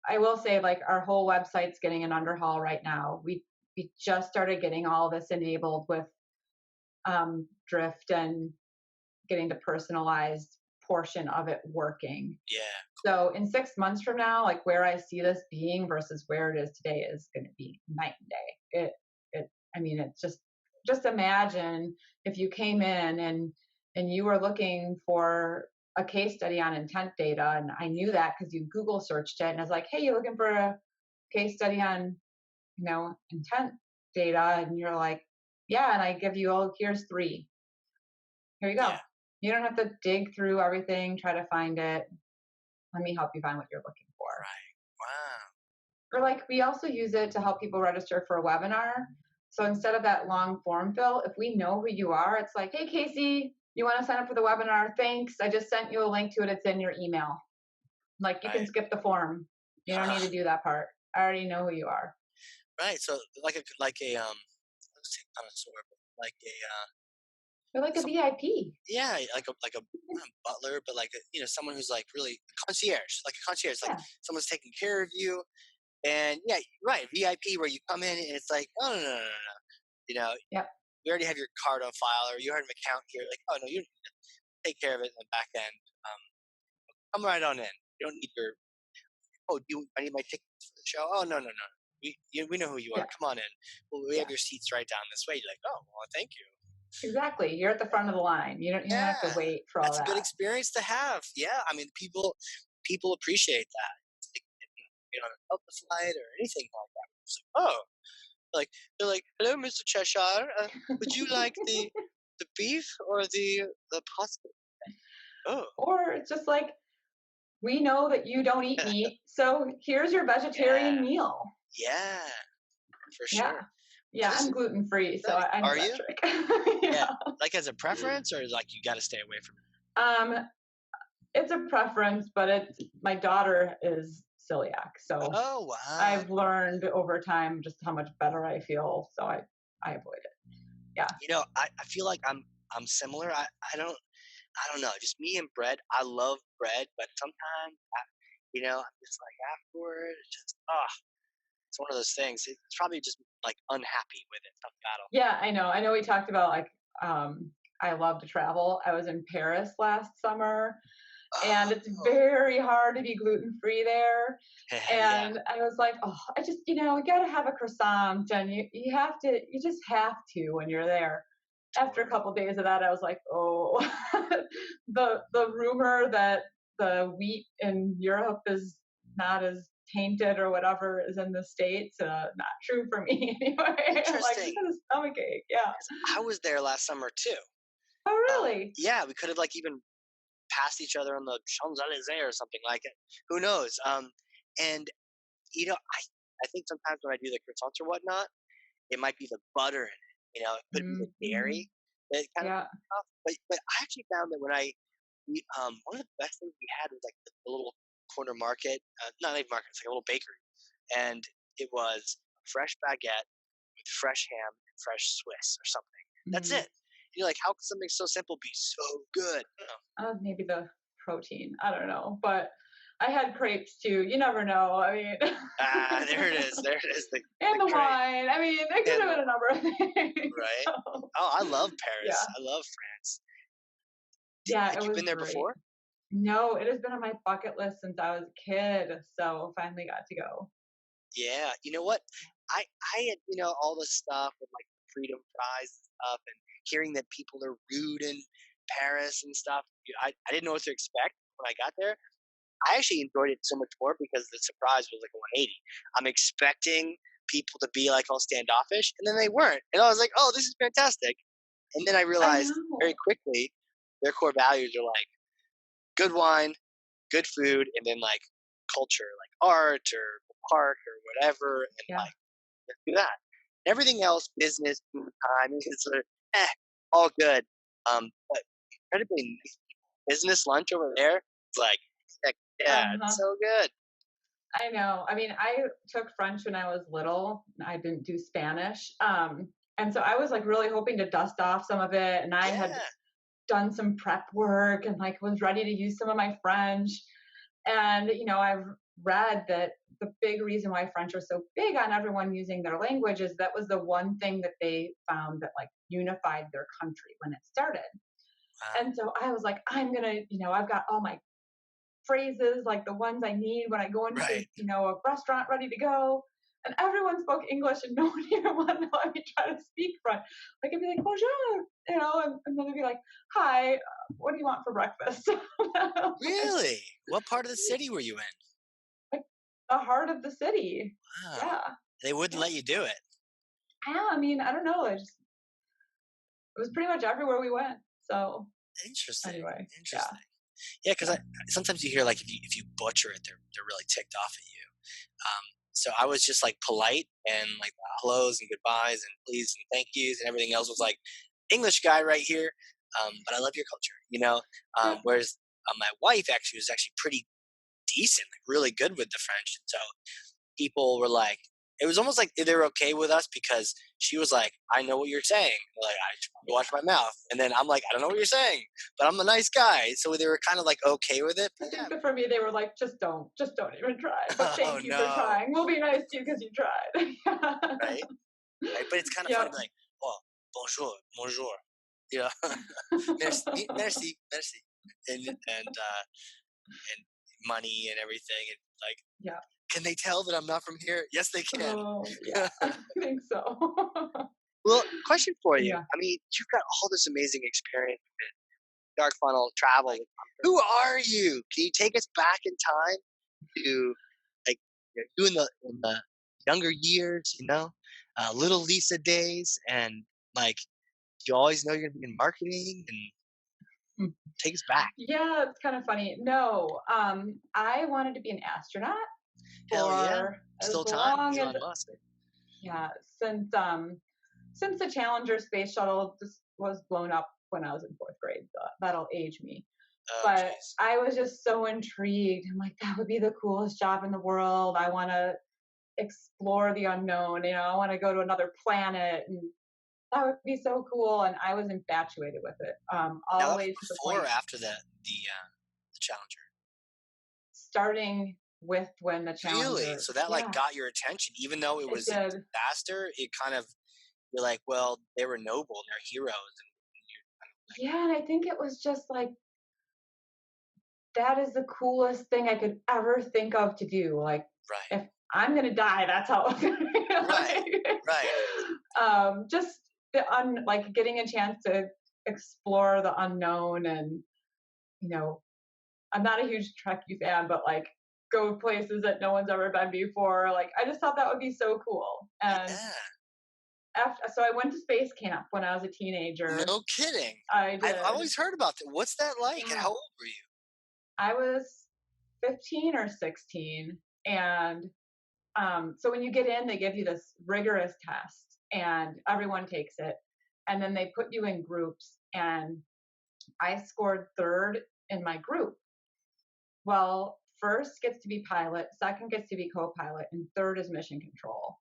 I will say, like, our whole website's getting an underhaul right now. We just started getting all this enabled with Drift and getting the personalized portion of it working. yeah. So in 6 months from now, like where I see this being versus where it is today is going to be night and day. I mean, it's just imagine if you came in and you were looking for a case study on intent data, and I knew that because you Google searched it, and I was like, hey, you looking for a case study on intent data, and you're like, yeah, and I give you, oh, here's 3. Here you go. Yeah. You don't have to dig through everything, try to find it. Let me help you find what you're looking for. Right. Wow. Or like we also use it to help people register for a webinar. So instead of that long form fill, if we know who you are, it's like, hey, Casey, you want to sign up for the webinar? Thanks. I just sent you a link to it. It's in your email. Like you can Right. skip the form. You don't need to do that part. I already know who you are. Right. So like a let's say connoisseur, but like a You're like a some VIP. yeah, like a not a butler, but like someone who's like really a concierge, like a concierge, like Yeah. someone's taking care of you. And yeah, right, VIP where you come in and it's like, oh no no no no no, you know, Yep. we already have your card on file or you have an account here. Like, oh no, you take care of it in the back end. Um, come right on in. You don't need your I need my tickets for the show. Oh no no no. We know who you are. Yeah. Come on in. Well, we Yeah. have your seats right down this way. You're like, oh well, thank you. Exactly. You're at the front of the line. You don't have to Yeah, wait for all that's a good that. experience to have. Yeah, I mean, people appreciate that. It's like, on a Delta flight or anything like that. It's like, oh, like they're like, hello, Mr. Cheshire. Would you like the beef or the pasta? Oh, Or it's just like, we know that you don't eat meat, so here's your yeah, vegetarian meal. yeah, for Yeah. sure. Oh, Yeah, this I'm is gluten free, so right. I know Are that you? trick. Yeah, Yeah. like as a preference or like you got to stay away from it. Um, it's a preference, but my daughter is celiac, so Oh wow. I've learned over time just how much better I feel, so I avoid it. Yeah. I feel like I'm similar. I don't know, just me and bread. I love bread, but sometimes I'm just like afterward, it's just it's one of those things. It's probably just like unhappy with it. Tough battle. Yeah, I know. I know we talked about like I love to travel. I was in Paris last summer and it's Oh, very hard to be gluten free there. yeah. And I was like, oh, I just, I got to have a croissant, and you just have to when you're there. After a Totally. couple days of that, I was like, oh, the rumor that the wheat in Europe is not as tainted or whatever is in the States, not true for me anyway. I'm like, I Interesting. got a stomach ache. Yeah. 'Cause I was there last summer too. Oh, really? Yeah, we could have like even passed each other on the Champs Elysees or something like it. Who knows? And I think sometimes when I do the croissants or whatnot, it might be the butter in it. It could be the Mm-hmm. dairy that kind of Yeah. stuff. But I actually found that when one of the best things we had was like the little corner market, not even market, it's like a little bakery, and it was a fresh baguette with fresh ham and fresh Swiss or something. That's Mm. it. You're like, how can something so simple be so good? Maybe the protein. I don't know, but I had crepes too. You never know. I mean, Ah, there it is. There it is. The and the great wine. I mean, it could and have been a number of things. right. So, Oh, I love yeah, Paris. I love France. yeah, Had it you was been there great. before? No, it has been on my bucket list since I was a kid. So finally got to go. Yeah. You know what? I had all this stuff with like freedom fries and stuff, and hearing that people are rude in Paris and stuff. I didn't know what to expect when I got there. I actually enjoyed it so much more because the surprise was like a 180. I'm expecting people to be like all standoffish, and then they weren't, and I was like, "Oh, this is fantastic." And then I I realized very know. quickly their core values are like good wine, good food, and then like culture, like art or the park or whatever, and Yeah. like let's do that. Everything else, business, food, time, it's all good. But incredibly nice business lunch over there, it's like, heck yeah, Uh it's huh. so good. I know. I mean, I took French when I was little. I didn't do Spanish. And so I was like really hoping to dust off some of it. And I had Yeah, done some prep work and like was ready to use some of my French. And, I've read that the big reason why French was so big on everyone using their language is that was the one thing that they found that like unified their country when it started. wow, And so I was like, I'm going to, I've got all my phrases, like the ones I need when I go into, right. a restaurant ready to go. And everyone spoke English, and no one here wanted to let me try to speak French. Like I'd be like, bonjour, and then they'd be like, hi, what do you want for breakfast? Like, Really? What part of the city were you in? like the heart of the city. Wow, Yeah. they wouldn't Yeah. let you do it. Yeah. I mean, I don't know. It was pretty much everywhere we went. So Interesting, anyway, yeah. interesting. Yeah, because Yeah. I sometimes you hear like if you butcher it, they're really ticked off at you. So I was just like polite and like hellos and goodbyes and please and thank yous and everything else was like English guy right here. But I love your culture. Yeah. Whereas my wife actually was actually pretty decent, like really good with the French. So people were like, it was almost like they were okay with us because she was like, I know what you're saying. Like, I just want to watch my mouth. And then I'm like, I don't know what you're saying, but I'm a nice guy. So they were kind of like okay with it. I But yeah, think that for me, they were like, just don't even try. But oh thank you for no, trying. We'll be nice to you because you tried. right? Right. But it's kind of funny, Yep. like, oh, bonjour, bonjour. You know, merci, merci, merci. And money and everything. And like, Yeah. can they tell that I'm not from here? Yes, they can. Oh, yeah. I think so. Well, question for you. Yeah. I mean, you've got all this amazing experience with Dark Funnel travel. Like, Like, who are you? Can you take us back in time to like you in the younger years? Little Lisa days, and like you always know you're gonna be in marketing, and mm, take us back. yeah, it's kind of funny. No, I wanted to be an astronaut Hell yeah, for as still time, long as Elon Musk. yeah, since the Challenger space shuttle just was blown up when I was in fourth grade. So that'll age me. Oh, But jeez. I was just so intrigued. I'm like, that would be the coolest job in the world. I want to explore the unknown. I want to go to another planet, and that would be so cool. And I was infatuated with it, all Now the that was way to the before point or after the Challenger. starting with when the Really? Challenger. So that like Yeah, got your attention, even though it it was a did. disaster. It kind of you're like, well, they were noble, they're heroes, and you Yeah, and I think it was just like that is the coolest thing I could ever think of to do. Like, Right. if I'm gonna die, that's how it's gonna be. Right. Right. Just like getting a chance to explore the unknown, and you know, I'm not a huge Trekkie fan, but like go places that no one's ever been before. Like, I just thought that would be so cool. And Yeah. so I went to space camp when I was a teenager. No kidding. I I've did. always heard about that. What's that like? And Yeah. how old were you? I was 15 or 16. And so when you get in, they give you this rigorous test, and everyone takes it. And then they put you in groups. And I scored third in my group. Well, first gets to be pilot, second gets to be co pilot, and third is mission control.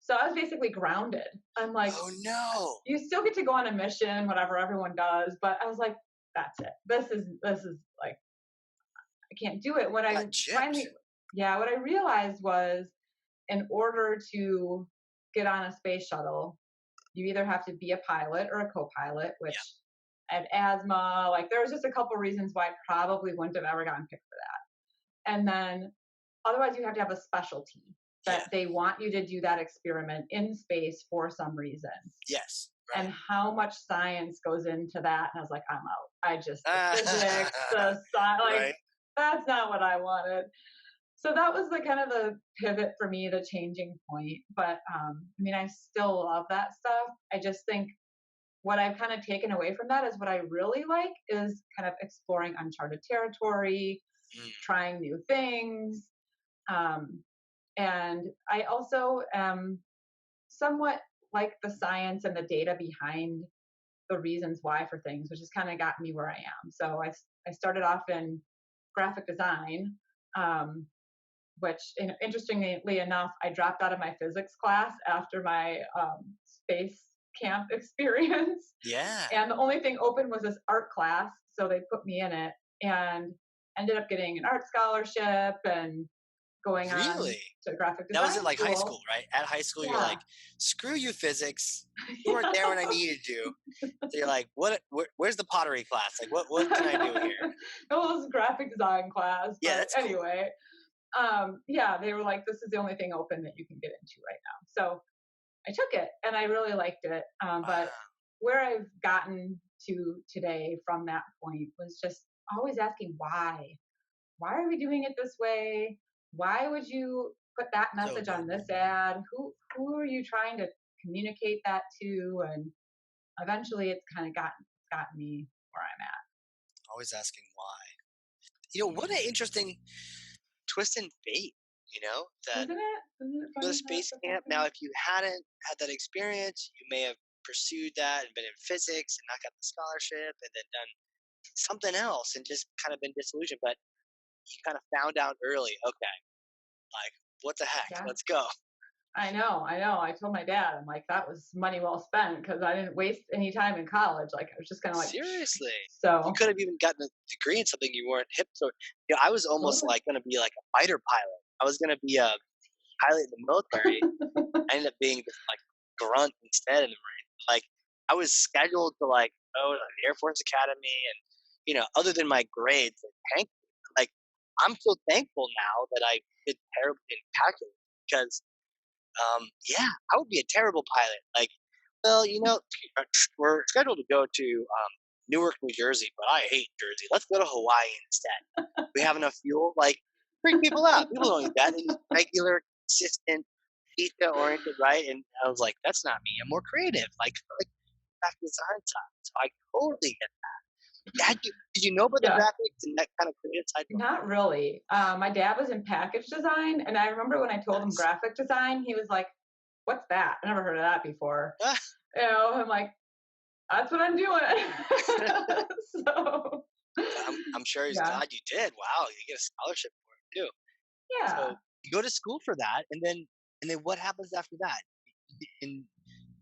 So I was basically grounded. I'm like, Oh no. you still get to go on a mission, whatever everyone does, but I was like, that's it. This is like, I can't do it. What I Got gypped. finally, yeah, what I realized was, in order to get on a space shuttle, you either have to be a pilot or a co-pilot, which Yeah. I had asthma. Like, there was just a couple reasons why I probably wouldn't have ever gotten picked for that. And then otherwise you have to have a specialty Yeah. that they want you to do that experiment in space for some reason. Yes. Right. And how much science goes into that. And I was like, I'm out. The physics, the science, like, Right. that's not what I wanted. So that was the kind of the pivot for me, the changing point. But I mean, I still love that stuff. I just think what I've kind of taken away from that is what I really like is kind of exploring uncharted territory, trying new things. And I also am somewhat like the science and the data behind the reasons why for things, which has kind of got me where I am. So I started off in graphic design, which interestingly enough, I dropped out of my physics class after my space camp experience. Yeah. And the only thing open was this art class. So they put me in it and ended up getting an art scholarship and going on Really? to graphic That was design at like high school. school, right? At high school, you're Yeah. like, screw you, physics. You weren't there when I needed you. So you're like, where's the pottery class? Like, what can I do here? It was graphic design class. Yeah, But that's cool. anyway, yeah, they were like, this is the only thing open that you can get into right now. So I took it and I really liked it. But where I've gotten to today from that point was just always asking why. Why are we doing it this way? Why would you put that So message good. on this ad? Who are you trying to communicate that to? And eventually it's kind of gotten me where I'm at. Always asking why. You know, what an interesting twist in fate, that Isn't it? Isn't it go to funny how space stuff camp. Now, happens? if you hadn't had that experience, you may have pursued that and been in physics and not got the scholarship and then done something else and just kind of been disillusioned. But you kind of found out early, okay, like, what the heck? Yeah. Let's go. I know. I told my dad, I'm like, that was money well spent because I didn't waste any time in college. Like, I was just kind of like, Seriously. so. You could have even gotten a degree in something you weren't hip to. I was almost Totally. like going to be like a fighter pilot. I was going to be a pilot in the military. I ended up being this like grunt instead in the Marine. Like, I was scheduled to like go to the Air Force Academy, and other than my grades, like I'm so thankful now that I did terribly in calculus because yeah, I would be a terrible pilot. Like, well, we're scheduled to go to Newark, New Jersey, but I hate Jersey. Let's go to Hawaii instead. We have enough fuel. Like, freak people out. People don't need that. They need regular, consistent, detail-oriented, right? And I was like, that's not me. I'm more creative. Like graphic design side. So I totally get that. Did you know about the Yeah. graphics and that kind of creative side? Not really. My dad was in package design, and I remember when I told him Nice. graphic design, he was like, "What's that? I never heard of that before." I'm like, "That's what I'm doing." So I'm sure he's yeah, glad you did. Wow, you get a scholarship for it too. yeah, So you go to school for that, and then what happens after that? In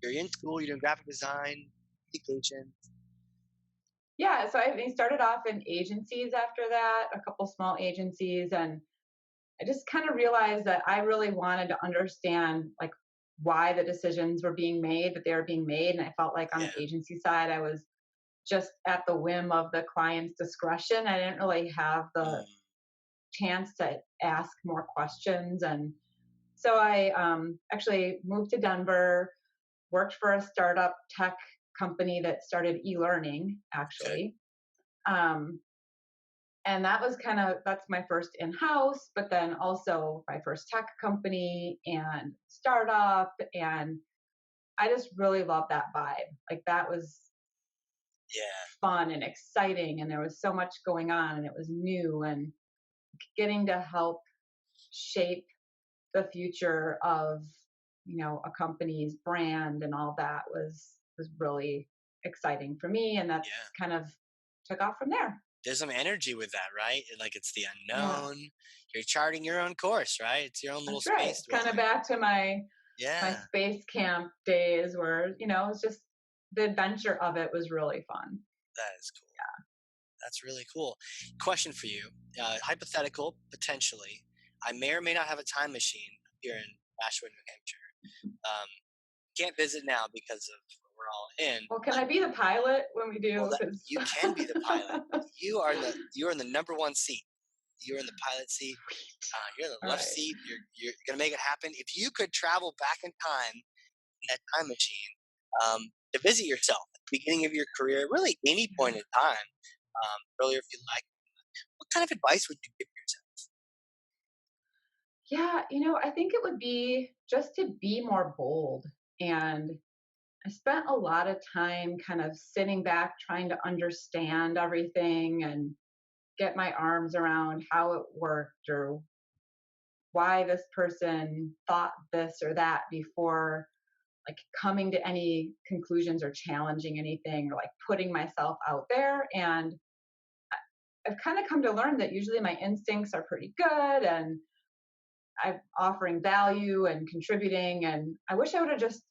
You're in school, you're doing graphic design, education. yeah. So I started off in agencies after that, a couple small agencies, and I just kind of realized that I really wanted to understand like why the decisions were being made, that they were being made, and I felt like on Yeah. the agency side, I was just at the whim of the client's discretion. I didn't really have the Mm, chance to ask more questions. And so I actually moved to Denver, worked for a startup tech company that started e-learning, okay. actually. Um, and that was that's my first in-house, but then also my first tech company and startup. And I just really loved that vibe. Like that was Yeah. fun and exciting, and there was so much going on, and it was new, and getting to help shape the future of a company's brand and all that was really exciting for me, and that's Yeah. kind of took off from there. There's some energy with that, right? Like it's the Yeah, unknown. You're charting your own course, right? It's your own little that's right. space Kind of dwelling. back to my Yeah, space camp days where it's just the adventure of it was really fun. that is cool. That's really cool. Question for you. Hypothetical, potentially. I may or may not have a time machine here in Nashua, New Hampshire. Um, can't visit now because of what we're all in. Well, can I be the pilot when we Well, do? that Because you can be the pilot. You are in the number one seat. You're in the pilot seat. You're in the all left right. seat. You're gonna make it happen. If you could travel back in time in that time machine to visit yourself at the beginning of your career, really any point in time, earlier if you like, what kind of advice would you give yourself? Yeah, I think it would be just to be more bold. And I spent a lot of time kind of sitting back, trying to understand everything and get my arms around how it worked or why this person thought this or that before like coming to any conclusions or challenging anything or like putting myself out there. And I've kind of come to learn that usually my instincts are pretty good and I'm offering value and contributing. And I wish I would have just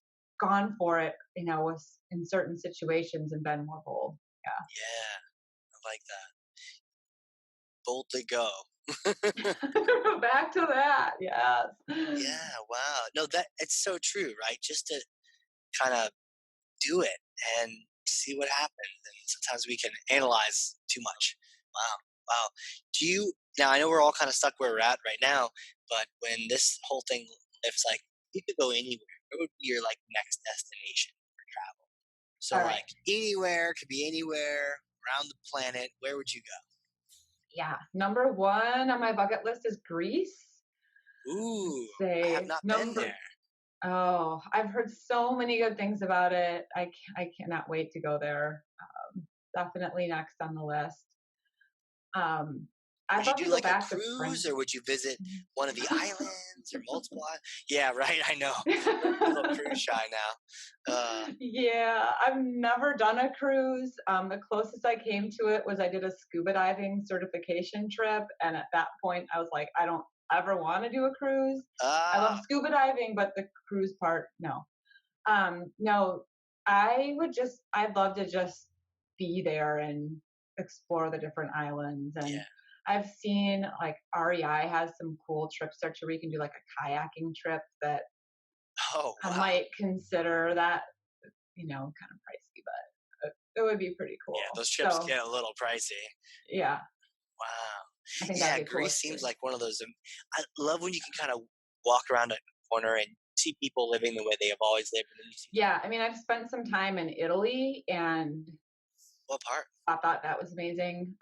gone for it, in certain situations and been more bold. Yeah, I like that. Boldly go. Yeah. Back to that. Yes. Yeah, wow. No, that it's so true, right? Just to kind of do it and see what happens. And sometimes we can analyze too much. Wow, wow. Do you now? I know we're all kind of stuck where we're at right now, but when this whole thing lifts, like you could go anywhere. Where would be your like next destination for travel? So All right. like anywhere could be anywhere around the planet. Where would you go? Yeah. Number one on my bucket list is Greece. I'd Ooh, I have say not been number. there. Oh, I've heard so many good things about it. I cannot wait to go there. Definitely next on the list. Um, Would I'd you love do to go like a back to France. cruise or would you visit one of the islands or multiple Yeah, right, I know. You're a little cruise shy now. Yeah, I've never done a cruise. The closest I came to it was I did a scuba diving certification trip, and at that point, I was like, I don't ever want to do a cruise. I love Ah, scuba diving, but the cruise part, no. No, I'd love to just be there and explore the different islands. And yeah. I've seen like REI has some cool trips there too, where you can do like a kayaking trip that Oh, I wow. might consider that, kind of pricey, but it would be pretty Yeah, cool. those trips So get a little pricey. yeah, Wow. I think that'd Yeah, be a cool Greece seems experience. like one of those, I love when you can kinda walk around a corner and see people living the way they have always lived, and then you see Yeah, I mean, I've spent some time in Italy and what part? I thought that was amazing.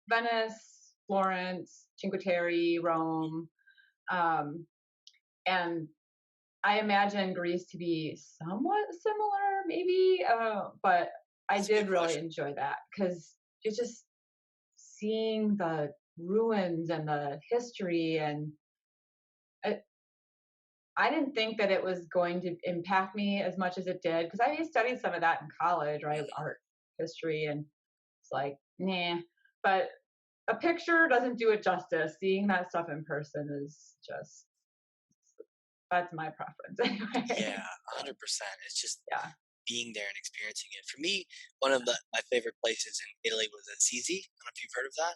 Venice, Florence, Cinque Terre, Rome, um, and I imagine Greece to be somewhat similar, maybe, but I That's a good did really question. enjoy that because it's just seeing the ruins and the history, and it, I didn't think that it was going to impact me as much as it did because I studied some of that in college, right? Mhm. Art history, and it's like, nah. But a picture doesn't do it justice. Seeing that stuff in person is just that's my preference Yeah, anyway. So 100%. It's just yeah. being there and experiencing it. For me, one of my favorite places in Italy was Assisi. I don't know if you've heard of that.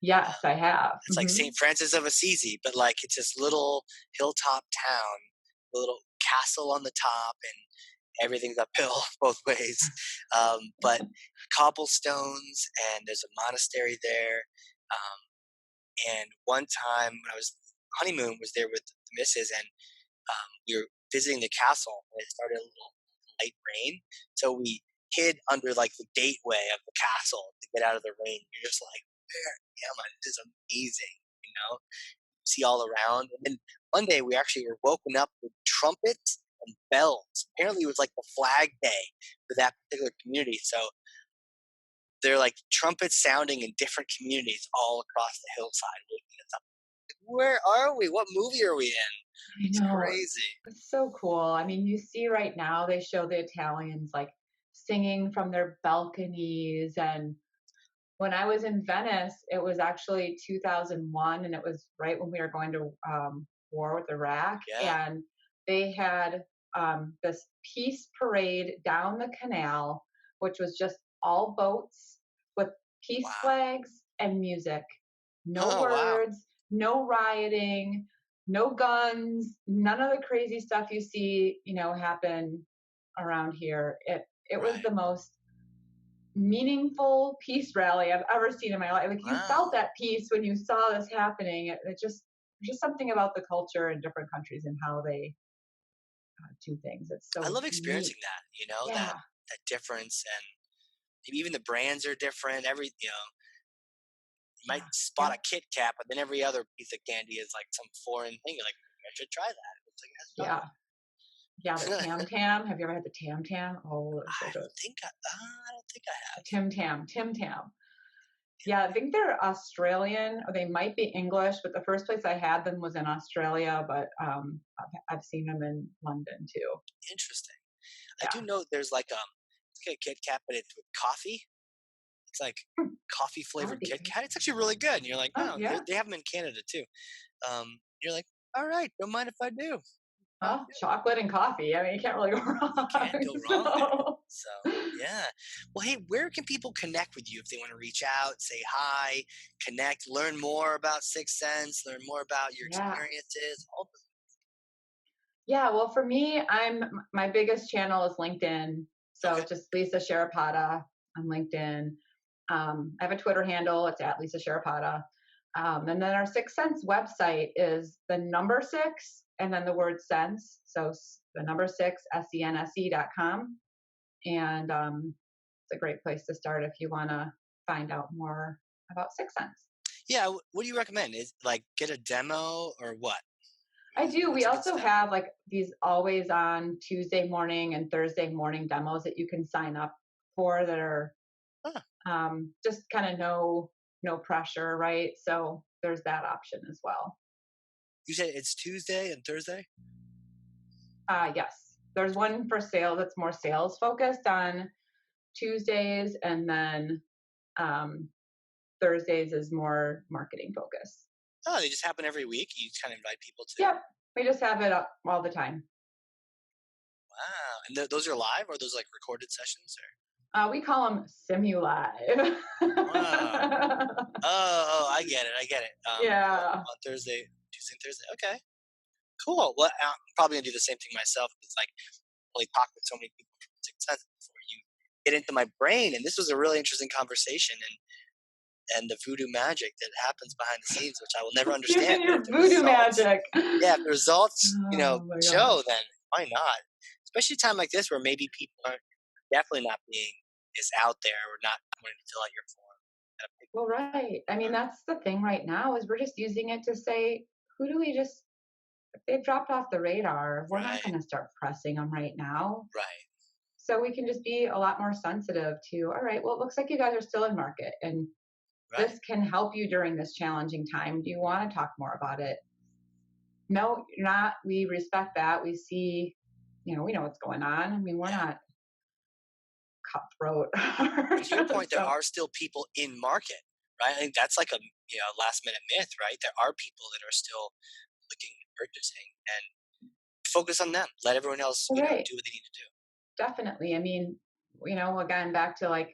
Yes, I have. It's like St. Francis of Assisi, but like it's this little hilltop town, a little castle on the top, and everything's uphill both ways. But cobblestones, and there's a monastery there. And one time when I was honeymoon was there with the missus, and we were visiting the castle, and it started a little light rain, so we hid under like the gateway of the castle to get out of the rain. You're just like, where am I? This is amazing, you know. See all around, and then one day we actually were woken up with trumpets and bells. Apparently, it was like the flag day for that particular community, so they're like trumpets sounding in different communities all across the hillside, waking us up. Where are we? What movie are we in? I It's know. crazy. It's so cool. I mean, you see right now they show the Italians like singing from their balconies. And when I was in Venice, it was actually 2001, and it was right when we were going to war with Iraq. Yeah. And they had this peace parade down the canal, which was just all boats with peace Wow. flags and music. No Oh, wow. words, no rioting, no guns, none of the crazy stuff you see, happen around here. It was Right. the most meaningful peace rally I've ever seen in my life. Like you Wow. felt that peace when you saw this happening. It just there's just something about the culture in different countries and how they do things. It's I so love neat. experiencing that, Yeah, that difference, and maybe even the brands are different. You might yeah, spot yeah, a Kit Kat, but then every other piece of candy is like some foreign thing. You're like, I should try that. It's like it has yeah, yeah. The nothing. Tam Tam. Have you ever had the Tam Tam? Oh, they're so good. I don't think I The have. Tim Tam, Tim Tam. Yeah, I think they're Australian, or they might be English. But the first place I had them was in Australia. But I've seen them in London too. Interesting. I do Yeah. know there's like it's like a Kit Kat, but it's with coffee. It's like coffee That would flavored be Kit good. Kat. It's actually really good. And you're like, Oh oh, yeah. they have them in Canada too. You're like, all right, don't mind if I do. Sounds Well, good. chocolate and coffee. I mean, you can't really go You can't wrong. go wrong there. So yeah. Well, hey, where can people connect with you if they want to reach out, say hi, connect, learn more about Sixth Sense, learn more about your Yeah. experiences? All the Yeah. Well, for me, my biggest channel is LinkedIn. okay. So just Lisa Sharapata on LinkedIn. I have a Twitter handle. It's at Lisa Sharapata. And then our Sixth Sense website is the number six and then the word sense. So the number six, SENSE.com. And it's a great place to start if you want to find out more about Sixth Sense. Yeah. What do you recommend? Is like get a demo or what? I do. We What's a good also step? have like these always on Tuesday morning and Thursday morning demos that you can sign up for that are Huh. just kind of no pressure, right? So there's that option as well. You said it's Tuesday and Thursday? Yes, there's one for sales that's more sales focused on Tuesdays, and then um, Thursdays is more marketing focused. Oh, they just happen every week. You just kind of invite people to. Yep, we just have it up all the time. Wow. And those are live, or those like recorded sessions? Or We call them Simulive. wow. I get it. I get it. Yeah. On Thursday, Tuesday, and Thursday. Okay, cool. Well, I'm probably gonna do the same thing myself. It's like only talk with so many people from Sixth Sense before you get into my brain. And this was a really interesting conversation, and the voodoo magic that happens behind the scenes, which I will never You understand. and But if your the voodoo results, magic. yeah, if the results, Oh my gosh. show, then why not? Especially a time like this where maybe people are definitely not being as out there or not wanting to fill out your form. Gotta pick Well, right. I mean, that's the thing right now is we're just using it to say, who do we just, if they've dropped off the radar, we're not right, going to start pressing them right now. right, So we can just be a lot more sensitive to, all right, well, it looks like you guys are still in market and right, this can help you during this challenging time. Do you want to talk more about it? No, you're not. We respect that. We see, we know what's going on. I mean, we're yeah. not cutthroat. But to your point, there So, are still people in market, right? I think that's like a last minute myth, right? There are people that are still looking and purchasing, and focus on them. Let everyone else, right. do what they need to do. Definitely. I mean, again, back to like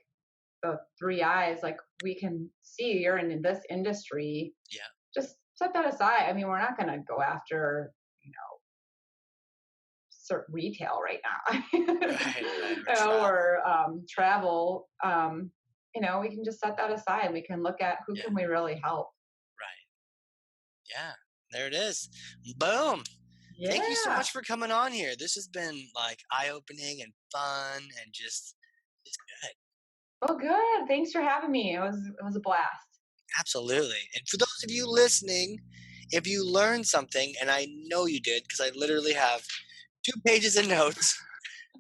the three eyes, like we can see you're in this industry. Yeah, Just set that aside. I mean, we're not going to go after retail right now, Right. Or travel. or travel. We can just set that aside and we can look at who Yeah. can we really help. Right. Yeah. There it is. Boom. Thank you so Yeah. much for coming on here. This has been like eye opening and fun and just it's good. Well, good. Thanks for having me. It was a blast. Absolutely. And for those of you listening, if you learned something, and I know you did because I literally have 2 pages of notes,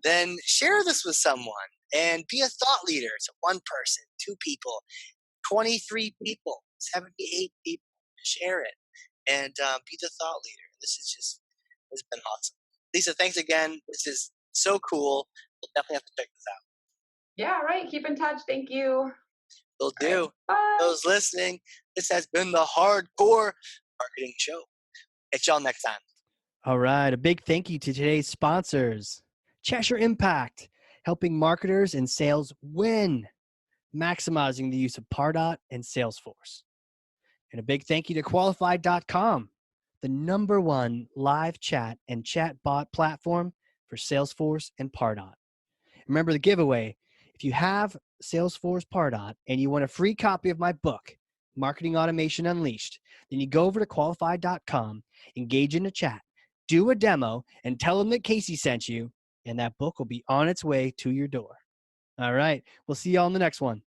then share this with someone and be a thought leader. So 1 person, 2 people, 23 people, 78 people. Share it and be the thought leader. This has been awesome. Lisa, thanks again. This is so cool. We'll definitely have to check this out. Yeah, right. Keep in touch. Thank you. Will All right. do. Bye. Those listening, this has been the Hardcore Marketing Show. Catch y'all next time. All right. A big thank you to today's sponsors Cheshire Impact, helping marketers and sales win, maximizing the use of Pardot and Salesforce. And a big thank you to Qualified.com, the #1 live chat and chatbot platform for Salesforce and Pardot. Remember the giveaway. If you have Salesforce Pardot and you want a free copy of my book, Marketing Automation Unleashed, then you go over to Qualified.com, engage in a chat, do a demo, and tell them that Casey sent you, and that book will be on its way to your door. All right. We'll see you all in the next one.